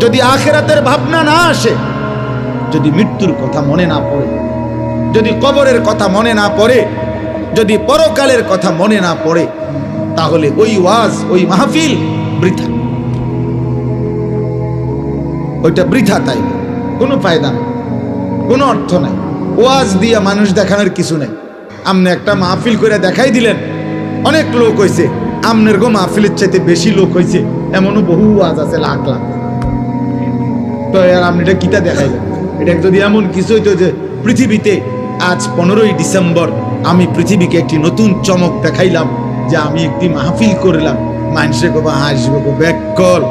যদি আখিরাতের ভাবনা না আসে, যদি মৃত্যুর কথা মনে না পড়ে, যদি কবরের কথা মনে না পড়ে, যদি পরকালের কথা মনে না পড়ে, তাহলে ওই ওয়াজ, ওই মাহফিল বৃথা, ওইটা বৃথা। তাই কোনো ফায়দা নেই, কোনো অর্থ নাই। ওয়াজ দিয়া মানুষ দেখানোর কিছু নেই। আপনি একটা মাহফিল করে দেখাই দিলেন, অনেক লোক হয়েছে, আমনের গো মাহফিলের চাইতে বেশি লোক হয়েছে, এমনও বহু ওয়াজ আছে লাখ লাখ। তো আর আপনি এটা কিতা দেখাইলেন? এটা যদি এমন কিছু হইতো যে পৃথিবীতে আজ 15ই ডিসেম্বর আমি পৃথিবীকে একটি নতুন চমক দেখাইলাম, যে আমি একটি মাহফিল করলাম, মানুষে কবা হাসবে, ব্যাকল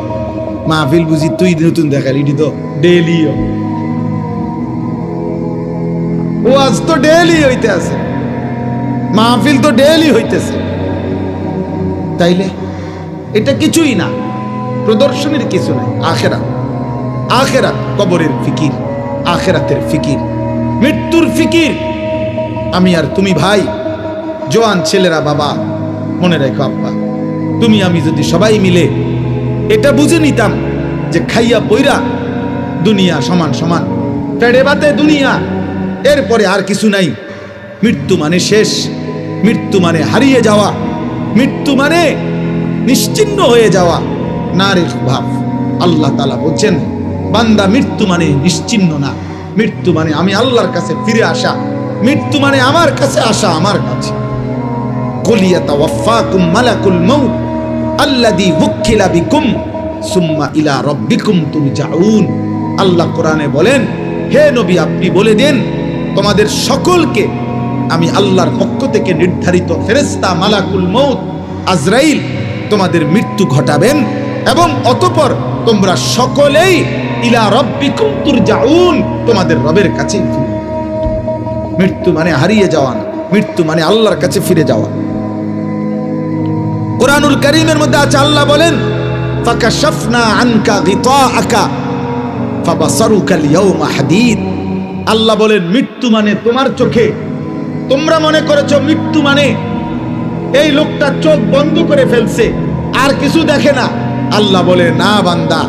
মাহফিল বুঝি তুই নতুন দেখালি, এটি তো ডেইলি ওয়াজ তো ডেইলি হইতে আছে, মাহফিল তো ডেইলি হইতেছে। তাইলে এটা কিছুই না, প্রদর্শনীর কিছু নাই। আখেরাত, আখেরাত, কবরের ফিকির, আখেরাতের ফিকির, মৃত্যুর ফিকির। আমি আর তুমি ভাই, জোয়ান ছেলেরা, বাবা মনে রেখো, আব্বা তুমি আমি যদি সবাই মিলে এটা বুঝে নিতাম যে খাইয়া পইরা দুনিয়া সমান সমান, পেড়ে বাতে দুনিয়া, এরপরে আর কিছু নাই। মৃত্যু মানে শেষ, মৃত্যু মানে হারিয়ে যাওয়া, মৃত্যু মানে নিশ্চিহ্ন হয়ে যাওয়া। না রে ভাব, আল্লাহ তাআলা বলছেন বান্দা মৃত্যু মানে নিশ্চিহ্ন না, মৃত্যু মানে আমি আল্লাহর কাছে ফিরে আসা, মৃত্যু মানে আমার কাছে আসা, আমার কাছে। কুল ইয়াতাওয়াফাকুম মালাকুল মাউত আল্লাযী ওয়াক্কিলা বিকুম সুম্মা ইলা রাব্বিকুম তুরজাউন। আল্লাহ কোরআনে বলেন, হে নবী আপনি বলে দেন তোমাদের সকলকে আমি আল্লাহর পক্ষ থেকে নির্ধারিত ফেরেশতা মালাকুল মউত আজরাইল তোমাদের মৃত্যু ঘটাবেন, এবং অতঃপর তোমরা সকলেই ইলা রাব্বিকুম তুরজাউন, তোমাদের রবের কাছে ফিরে। মৃত্যু মানে হারিয়ে যাওয়া না, মৃত্যু মানে আল্লাহর কাছে ফিরে যাওয়া। কুরআনুল কারীমের মধ্যে আছে, আল্লাহ বলেন ফাকাশাফনা আনকা গিতাআকা ফাবাসারুকা আল-ইয়াওমা হাদীদ। আল্লাহ বলেন মৃত্যু মানে তোমার চোখে, তোমরা মনে করেছো মৃত্যু মানে এই লোকটা চোখ বন্ধ করে ফেলছে আর কিছু দেখে না। আল্লাহ বলে না বান্দা,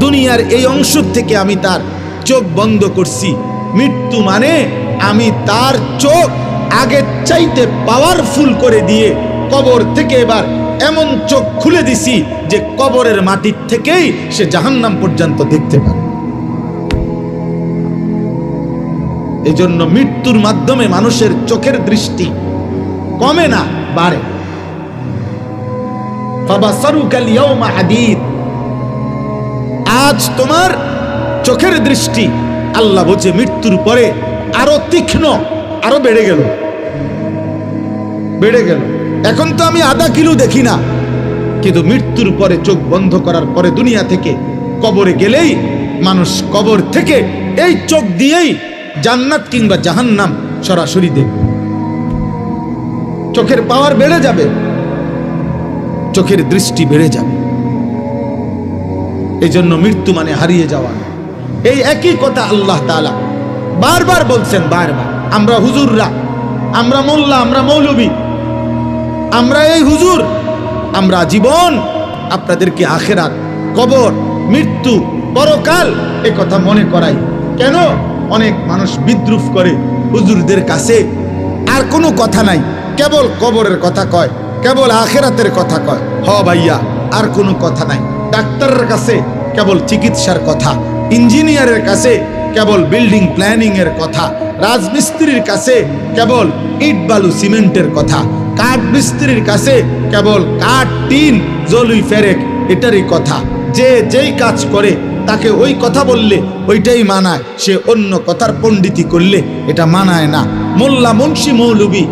দুনিয়ার এই অংশ থেকে আমি তার চোখ বন্ধ করছি। মৃত্যু মানে আমি তার চোখ আগের চাইতে পাওয়ারফুল করে দিয়ে কবর থেকে এবার এমন চোখ খুলে দিছি যে কবরের মাটির থেকেই সে জাহান্নাম পর্যন্ত দেখতে পারে। এই জন্য মৃত্যুর মাধ্যমে মানুষের চোখের দৃষ্টি কমে না, বাড়ে। ফাবাসারুকাল ইয়াওমা হাদীদ, আজ তোমার চোখের দৃষ্টি আল্লাহ বলছে মৃত্যুর পরে আরো তীক্ষ্ণ, আরো বেড়ে গেল, বেড়ে গেল। এখন তো আমি আধা কিলো দেখি না, কিন্তু মৃত্যুর পরে চোখ বন্ধ করার পরে দুনিয়া থেকে কবরে গেলেই মানুষ কবর থেকে এই চোখ দিয়েই জান্নাত কিংবা জাহান্নাম সরাসরি দেখবে। চোখের পাওয়ার বেড়ে যাবে, চোখের দৃষ্টি বেড়ে যাবে। এই জন্য মৃত্যু মানে হারিয়ে যাওয়া। এই একই কথা আল্লাহ তাআলা বারবার বলছেন, বারবার। আমরা হুজুররা, আমরা মোল্লা, আমরা মৌলবী, আমরা এই হুজুর, আমরা জীবন আপনাদেরকে আখেরাত, কবর, মৃত্যু, পরকাল এ কথা মনে করাই। কেন? অনেক মানুষ বিদ্রুপ করে হুজুরদের কাছে, আর কোনো কথা নাই, কেবল কবরের কথা কয়, কেবল আখেরাতের কথা কয়। হ ভাইয়া, আর কোনো কথা নাই। ডাক্তারের কাছে কেবল চিকিৎসার কথা, ইঞ্জিনিয়ারের কাছে কেবল বিল্ডিং প্ল্যানিং এর কথা, রাজমিস্ত্রির কাছে কেবল ইট বালু সিমেন্টের কথা, কাঠ মিস্ত্রির কাছে কেবল কাঠ টিন জলুই ফেরেক এটারই কথা। যে যেই কাজ করে তাকে ওই কথা বললে ওইটাই মানায়, সে অন্য কথার পণ্ডিতি করলে এটা মানায় না। মোল্লা, মুন্সি, মৌলবী,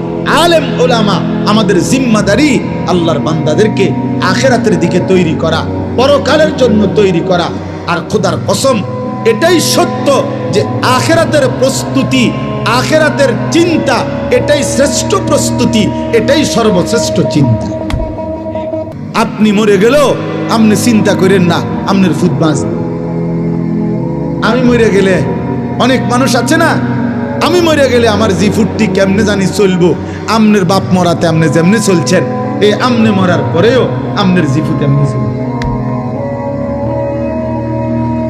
আলেম, ওলামা, আমাদের জিম্মাদারি আল্লাহর বান্দাদেরকে আখেরাতের দিকে তৈরি করা, পরকালের জন্য তৈরি করা। আর খোদার কসম, এটাই সত্য যে আখেরাতের প্রস্তুতি, আখেরাতের চিন্তা এটাই শ্রেষ্ঠ প্রস্তুতি, এটাই সর্বশ্রেষ্ঠ চিন্তা। আপনি মরে গেল আপনি চিন্তা করেন না আপনার ফুটবাস। আমি মরে গেলে, অনেক মানুষ আছে না, আমি মরে গেলে আমার জি ফুটটি কেমনে জানি চলবো। আমনের বাপ মরাতে আপনি যেমনি চলছেন, এই আমনে মরার পরেও আমনের জি ফুট এমনি চলবে।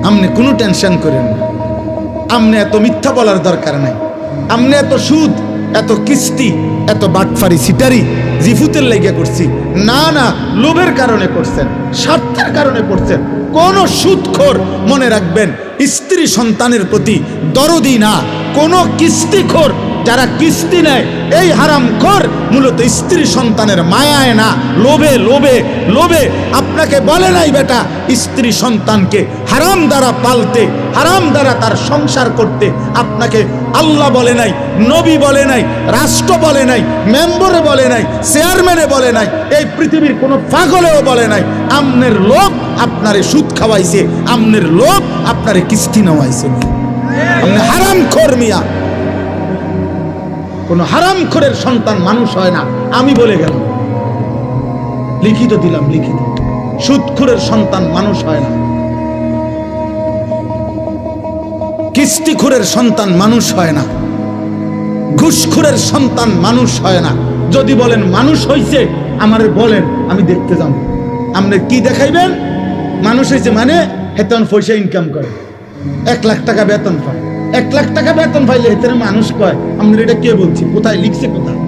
আপনি কোনো টেনশন করেন না, আপনি এত মিথ্যা বলার দরকার নাই, আপনি এত সুদ, এত কিস্তি, এত বাটফারি সিটারি জিফুতের লেগে করছি না, না লোভের কারণে করছেন, স্বার্থের কারণে করছেন। কোন সুদখোর মনে রাখবেন স্ত্রী সন্তানের প্রতি দরদি না। কোনো কিস্তিখোর যারা কিস্তি নেয় এই হারামখোর মূলত স্ত্রী সন্তানের মায়ায় না, লোভে লোভে লোভে। আপনাকে বলে নাই বেটা স্ত্রী সন্তানকে হারাম দ্বারা পালতে, হারাম দ্বারা তার সংসার করতে। আপনাকে আল্লাহ বলে নাই, নবী বলে নাই, রাষ্ট্র বলে নাই, মেম্বরে বলে নাই, চেয়ারম্যানে বলে নাই, এই পৃথিবীর কোনো পাগলেও বলে নাই। আমনের লোভ আপনারে সুদ খাওয়াইছে, আমনের লোভ আপনারে কিস্তি নেওয়াইছে। আপনি হারামখোর মিয়া। কোন হারামখোরের সন্তান মানুষ হয় না, আমি বলে গেলাম, লিখিত দিলাম, লিখিত। সুদখোরের সন্তান মানুষ হয় না, কিস্তিখোরের সন্তান মানুষ হয় না, ঘুষখোরের সন্তান মানুষ হয় না। যদি বলেন মানুষ হইছে, আমারে বলেন, আমি দেখতে যাব। আপনি কি দেখাইবেন? মানুষ হয়েছে মানে হেতন পয়সা ইনকাম করে, 1 লাখ টাকা বেতন পায়। 1 লাখ টাকা বেতন পাইলে হেতনে মানুষ কয়? আপনার এটা কে বলছি? কোথায় লিখছে? কোথায়?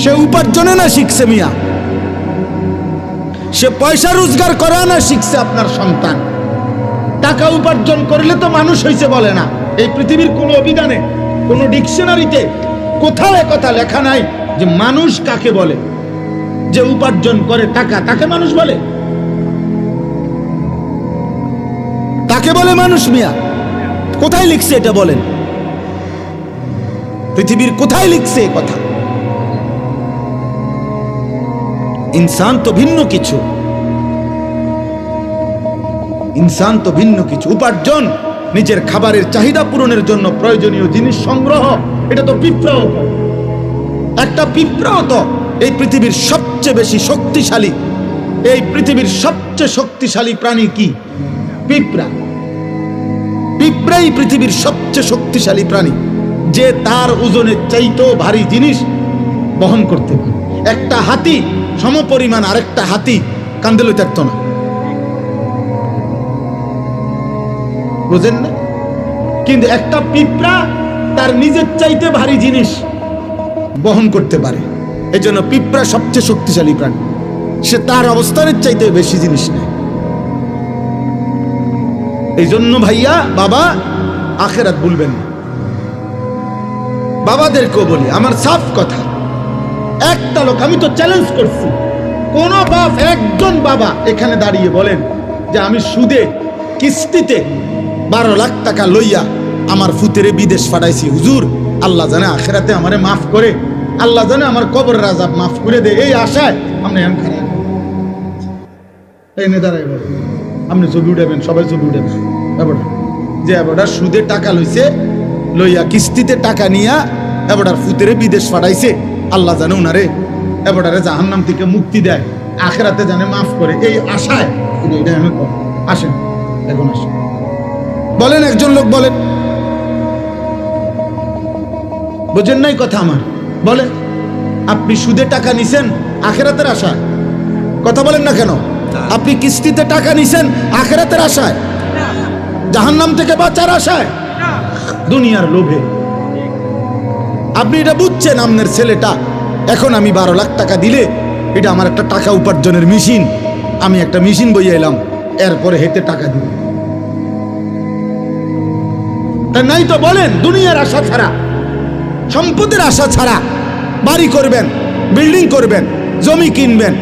সে উপার্জনে না শিখছে মিয়া, সে পয়সা রোজগার করা না শিখছে। আপনার সন্তান টাকা উপার্জন করলে তো মানুষ হইছে বলে না। এই পৃথিবীর কোনো অভিধানে, কোনো ডিকশনারিতে কোথাও একথা লেখা নাই যে মানুষ কাকে বলে। যে উপার্জন করে টাকা তাকে মানুষ বলে? তাকে বলে মানুষ মিয়া? কোথায় লিখছে এটা বলেন? পৃথিবীর কোথায় লিখছে এই কথা? ইনসান তো ভিন্ন কিছু, ইনসান তো ভিন্ন কিছু। উপার্জন, নিজের খাবারের চাহিদা পূরণের জন্য প্রয়োজনীয় জিনিস সংগ্রহ, এটা তো পিঁপড়াও। একটা পিঁপড়াও তো এই পৃথিবীর সবচেয়ে বেশি শক্তিশালী, এই পৃথিবীর সবচেয়ে শক্তিশালী প্রাণী কি? পিঁপড়া। পিঁপড়াই পৃথিবীর সবচেয়ে শক্তিশালী প্রাণী, যে তার ওজনের চাইতেও ভারী জিনিস বহন করতে পারে। একটা হাতি সমপরিমাণ আরেকটা হাতি কাঁধে লইতে পারত না, বুঝেন না? কিন্তু একটা পিঁপড়া তার নিজের চাইতে ভারী জিনিস বহন করতে পারে। এই জন্য পিঁপড়া সবচেয়ে শক্তিশালী প্রাণী, সে তার অবস্থানের চাইতে বেশি জিনিস নেয়। এই জন্য ভাইয়া, বাবা, আখেরাত ভুলবেন না। বাবাদেরকেও বলি, আমার সাফ কথা, একটা লোক, আমি তো চ্যালেঞ্জ করছি, কোন বাপ, একজন বাবা এখানে দাঁড়িয়ে বলেন যে আমি সুদে কিস্তিতে 12 লাখ টাকা লইয়া আমার ফুতেরে বিদেশ পাঠাইছি, হুজুর আল্লাহ জানে আখেরাতে আমারে মাফ করে, আল্লাহ জানে আমার কবরের আযাব মাফ করে দে, এই আশায় আপনি এমন খারাপ এনে দাঁড়াই বলেন। আপনি ছবি উঠাবেন, সবাই ছবি উঠাবেন। যে এবার সুদে টাকা লইছে, লইয়া কিস্তিতে টাকা নিয়া এবার ফুতেরে বিদেশ পাঠাইছে, আল্লাহ জানে উনারে এবারে জাহান্নাম থেকে মুক্তি দেয়, আখেরাতে জানে মাফ করে, এই আশায় এটা আমি আসেন, এখন আসেন বলেন, একজন লোক বলেন, বুঝেন নাই কথা আমার? বলেন, আপনি সুদে টাকা নিছেন আখেরাতের আশায়? কথা বলেন না কেন? আপনি কিস্তিতে টাকা নিছেন আখেরাতের আশায়? জাহান্নাম থেকে বাঁচার আশায়? দুনিয়ার লোভে। আপনি এটা বুঝছেন আপনার ছেলেটা এখন আমি 12 লাখ টাকা দিলে এটা আমার একটা টাকা উপার্জনের মেশিন, আমি একটা মেশিন বইয়ে এলাম, এরপরে হেঁটে টাকা দিব। তা নাই তো বলেন, দুনিয়ার আশা ছাড়া, সম্পদের আশা ছাড়া বাড়ি করবেন, বিল্ডিং করবেন, জমি কিনবেন,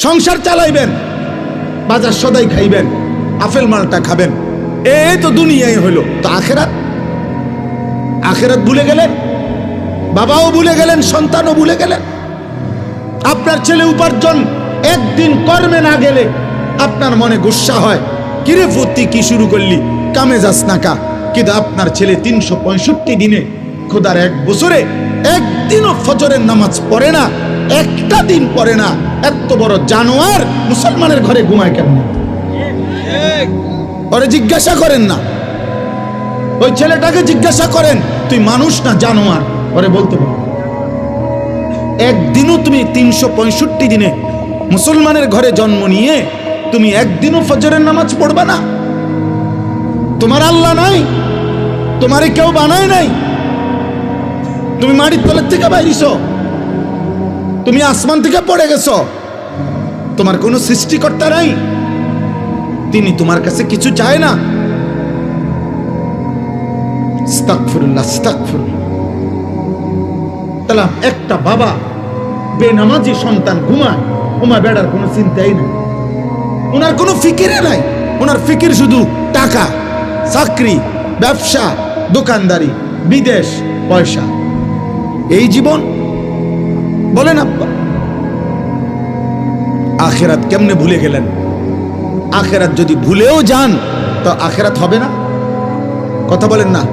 সংসার চালাইবেন, বাজার সদাই খাইবেন, আপেল মালটা খাবেন, এই তো দুনিয়ায় হইল। তো আখেরাত? আখেরাত ভুলে গেলেন, বাবাও ভুলে গেলেন, সন্তানও ভুলে গেলেন। আপনার ছেলে উপার্জন একদিন কর্মে না গেলে আপনার মনে গুসা হয়, কিরে ফুর্তি কি শুরু করলি, কামে যাস না কা। কিন্তু আপনার ছেলে 365 দিনে, খোদার 1 বছরে একদিনও ফজরের নামাজ পড়ে না, একটা দিন পড়ে না, এত বড় জানোয়ার মুসলমানের ঘরে ঘুমায় কেন? ওরে জিজ্ঞাসা করেন না, ওই ছেলেটাকে জিজ্ঞাসা করেন, তুই মানুষ না জানোয়ার? ওরে বলতে পারো। একদিনও তুমি 365 দিনে মুসলমানের ঘরে জন্ম নিয়ে তুমি একদিনও ফজরের নামাজ পড়বা না? তোমার আল্লাহ নাই, তোমারে কেউ বানায় নাই, তুমি মাটির তলের থেকে বাইরিছ, তুমি আসমান থেকে পড়ে গেছো, তোমার কোনো সৃষ্টিকর্তা নাই। তিনি তোমার কাছে কিছু চায় না? আস্তাগফিরুল্লাহ, আস্তাগফিরুল্লাহ। তাহলে একটা বাবা বেনামাজি সন্তান ঘুমায়, বেড়ার কোনো চিন্তাই নেই, ওনার কোনো ফিকিরে নাই। ওনার ফিকির শুধু টাকা, চাকরি, ব্যবসা, দোকানদারি, বিদেশ, পয়সা, এই জীবন। বলেন আব্বা, আখেরাত কেমনে ভুলে গেলেন? আখেরাত যদি ভুলেও যান তো আখেরাত হবে না। কথা বলেন না?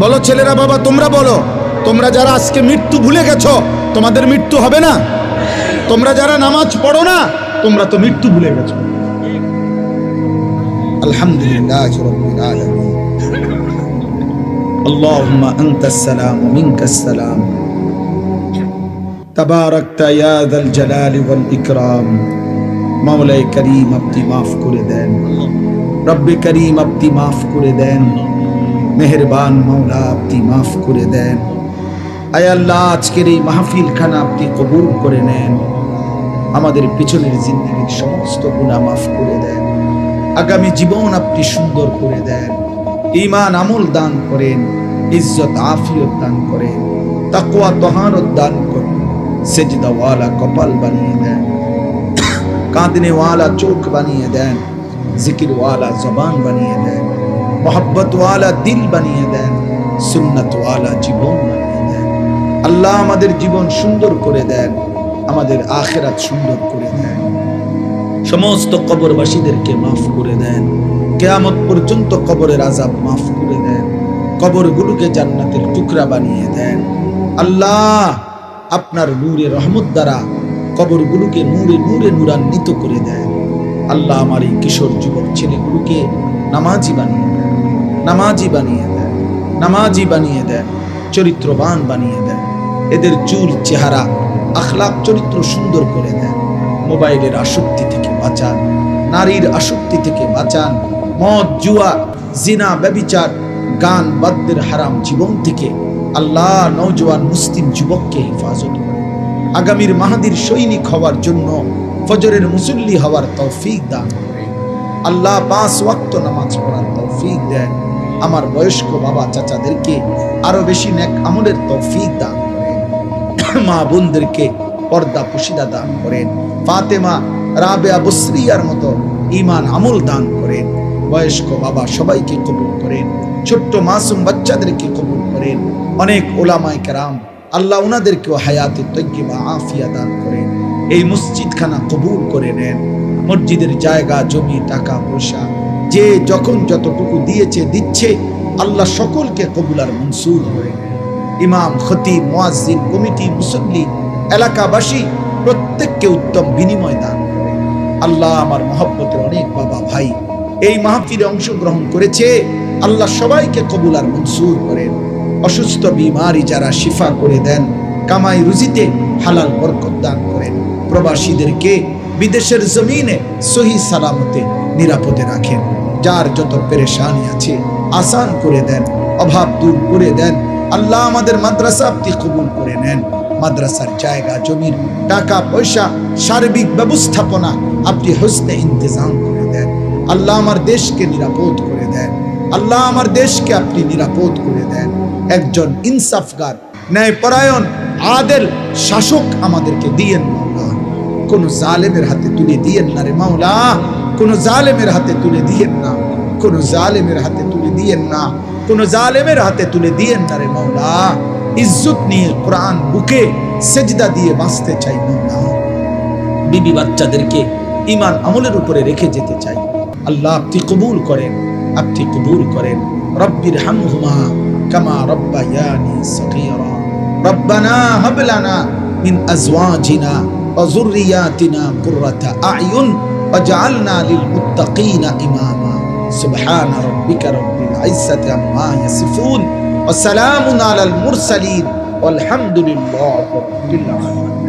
বলো ছেলেরা, বাবা তোমরা বলো, তোমরা যারা আজকে মৃত্যু ভুলে গেছো, তোমাদের মৃত্যু হবে না? তোমরা যারা নামাজ পড়ো না, তোমরা তো মৃত্যু ভুলে গেছো। আলহামদুলিল্লাহ রাব্বিল আলামিন। আল্লাহুম্মা আনতাস সালাম ওয়া মিনকাস সালাম, তাবারাকতা ইয়া যাল জালালি ওয়াল ইকরাম। মাওলাই করিম আপনি মাফ করে দেন, রব্বে করিম আপনি মাফ করে দেন, মেহেরবান মাওলা আপনি মাফ করে দেন। আয় আল্লাহ, আজকের এই মাহফিল খানা আপনি কবুল করে নেন। আমাদের পিছনের জিন্দেগীর সমস্ত গুনাহ মাফ করে দেন। আগামী জীবন আপনি সুন্দর করে দেন। ঈমান আমল দান করেন, ইজ্জত আফিয়ত দান করেন, তাকওয়া তহারত দান করেন, সেজদা ওয়ালা কপাল বানিয়ে দেন, কাঁদনে ওয়ালা চোখ বানিয়ে দেন, জিকির ওয়ালা জবান বানিয়ে দেন, মোহাব্বত ওয়ালা দিল বানিয়ে দেন, সুন্নাত ওয়ালা জীবন বানিয়ে দেন। আল্লাহ আমাদের জীবন সুন্দর করে দেন, আমাদের আখিরাত সুন্দর করে দেন। সমস্ত কবরবাসীদেরকে মাফ করে দেন, কিয়ামত পর্যন্ত কবরের আযাব মাফ করে দেন, কবরগুলোকে জান্নাতের টুকরা বানিয়ে দেন। আল্লাহ আপনার নূরে রহমত দ্বারা কবরগুলোকে নূরে নূরে নূরান্বিত করে দেন। আল্লাহ আমার এই কিশোর যুবক ছেলেগুলোকে নামাজি বানিয়ে দেন, নামাজি বানিয়ে দেন, নামাজি বানিয়ে দেন, চরিত্রবান বানিয়ে দেন। এদের চুল, চেহারা, আখলাক, চরিত্র সুন্দর করে দেন। মোবাইলের আসক্তি থেকে বাঁচান, নারীর আসক্তি থেকে বাঁচান, মদ, জুয়া, জিনা, ব্যভিচার, গান, বাদ্যের হারাম জীবন থেকে আল্লাহ নওজোয়ান মুসলিম যুবককে হেফাজত করেন। আগামীর মাহাদির সৈনিক হওয়ার জন্য ফজরের মুসল্লি হওয়ার তৌফিক দান করেন। আল্লাহ 5 ওয়াক্ত নামাজ পড়ার তৌফিক দেন। আমার বয়স্ক বাবা চাচাদেরকে আরো বেশি নেক আমলের তৌফিক দান করেন। মা বোনদেরকে পর্দা পুশিদা দান করেন। ফাতেমা, রাবেয়া, বসরিয়ার মতো ঈমান আমল দান করেন। বয়স্ক বাবা সবাইকে কবুল করেন, ছোট্ট মাসুম বাচ্চাদেরকে কবুল করেন। অনেক ওলামায়ে কেরাম আল্লাহ ওনাদেরকেও হায়াতে তয়্যিবা আফিয়া দান করেন। এই মসজিদখানা কবুল করে নেন। মসজিদের জায়গা, জমি, টাকা পয়সা যে যখন যতটুকু দিয়েছে, দিচ্ছে, আল্লাহ সকলকে কবুল আর মনসুর করে নেন। ইমাম, খতিব, মুয়াজ্জিন, কমিটি, মুসল্লি, এলাকাবাসী প্রত্যেককে উত্তম বিনিময় দান করেন। আল্লাহ আমার মহব্বতের অনেক বাবা ভাই এই মাহফিলে অংশগ্রহণ করেছে, আল্লাহ সবাইকে কবুল আর মনসুর করেন। অসুস্থ বিমারি যারা শিফা করে দেন, কামাই রুজিতে হালাল বরকত দান করেন। প্রবাসীদেরকে বিদেশের জমিনে সহি সালামতে নিরাপদে রাখেন। যার যত পেরেশানি আছে আসান করে দেন, অভাব দূর করে দেন। আল্লাহ আমাদের মাদ্রাসা আপনি কবুল করে নেন। মাদ্রাসার জায়গা, জমির টাকা পয়সা, সার্বিক ব্যবস্থাপনা আপনি হোসনে ইন্তজাম করে দেন। আল্লাহ আমার দেশকে নিরাপদ করে দেন। আল্লাহ আমার দেশকে আপনি নিরাপদ করে দেন। একজন ইনসাফগার, ন্যায়পরায়ণ, আদেল শাসক আমাদেরকে দিয়েন মাওলা। কোন জালেমের হাতে তুলে দিয়েন না রে মাওলা, কোন জালেমের হাতে তুলে দিয়েন না, কোন জালেমের হাতে তুলে দিয়েন না, কোন জালেমের হাতে তুলে দিয়েন না রে মাওলা। ইজ্জত নিয়ে কোরআন বুকে সেজদা দিয়ে বাঁচতে চাই মাওলা। বিবি বাচ্চাদেরকে ঈমান আমলের উপরে রেখে যেতে চাই। আল্লাহ আপনি কবুল করেন, আপনি কবুল করেন। রব্বির হামহুমা কামা রব্বায়ানি সগীরা। রব্বানা হাব লানা মিন আজওয়াজিনা ওয়া যুররিয়াতিনা কুররাতা আ'য়ুন ওয়াজআলনা লিল মুত্তাকিনা ইমামা। সুবহান রাব্বিকা রাব্বিল ইজ্জাতি আম্মা ইয়াসিফুন ওয়া সালামুন আলাল মুরসালিন ওয়াল হামদুলিল্লাহি রাব্বিল আলামিন।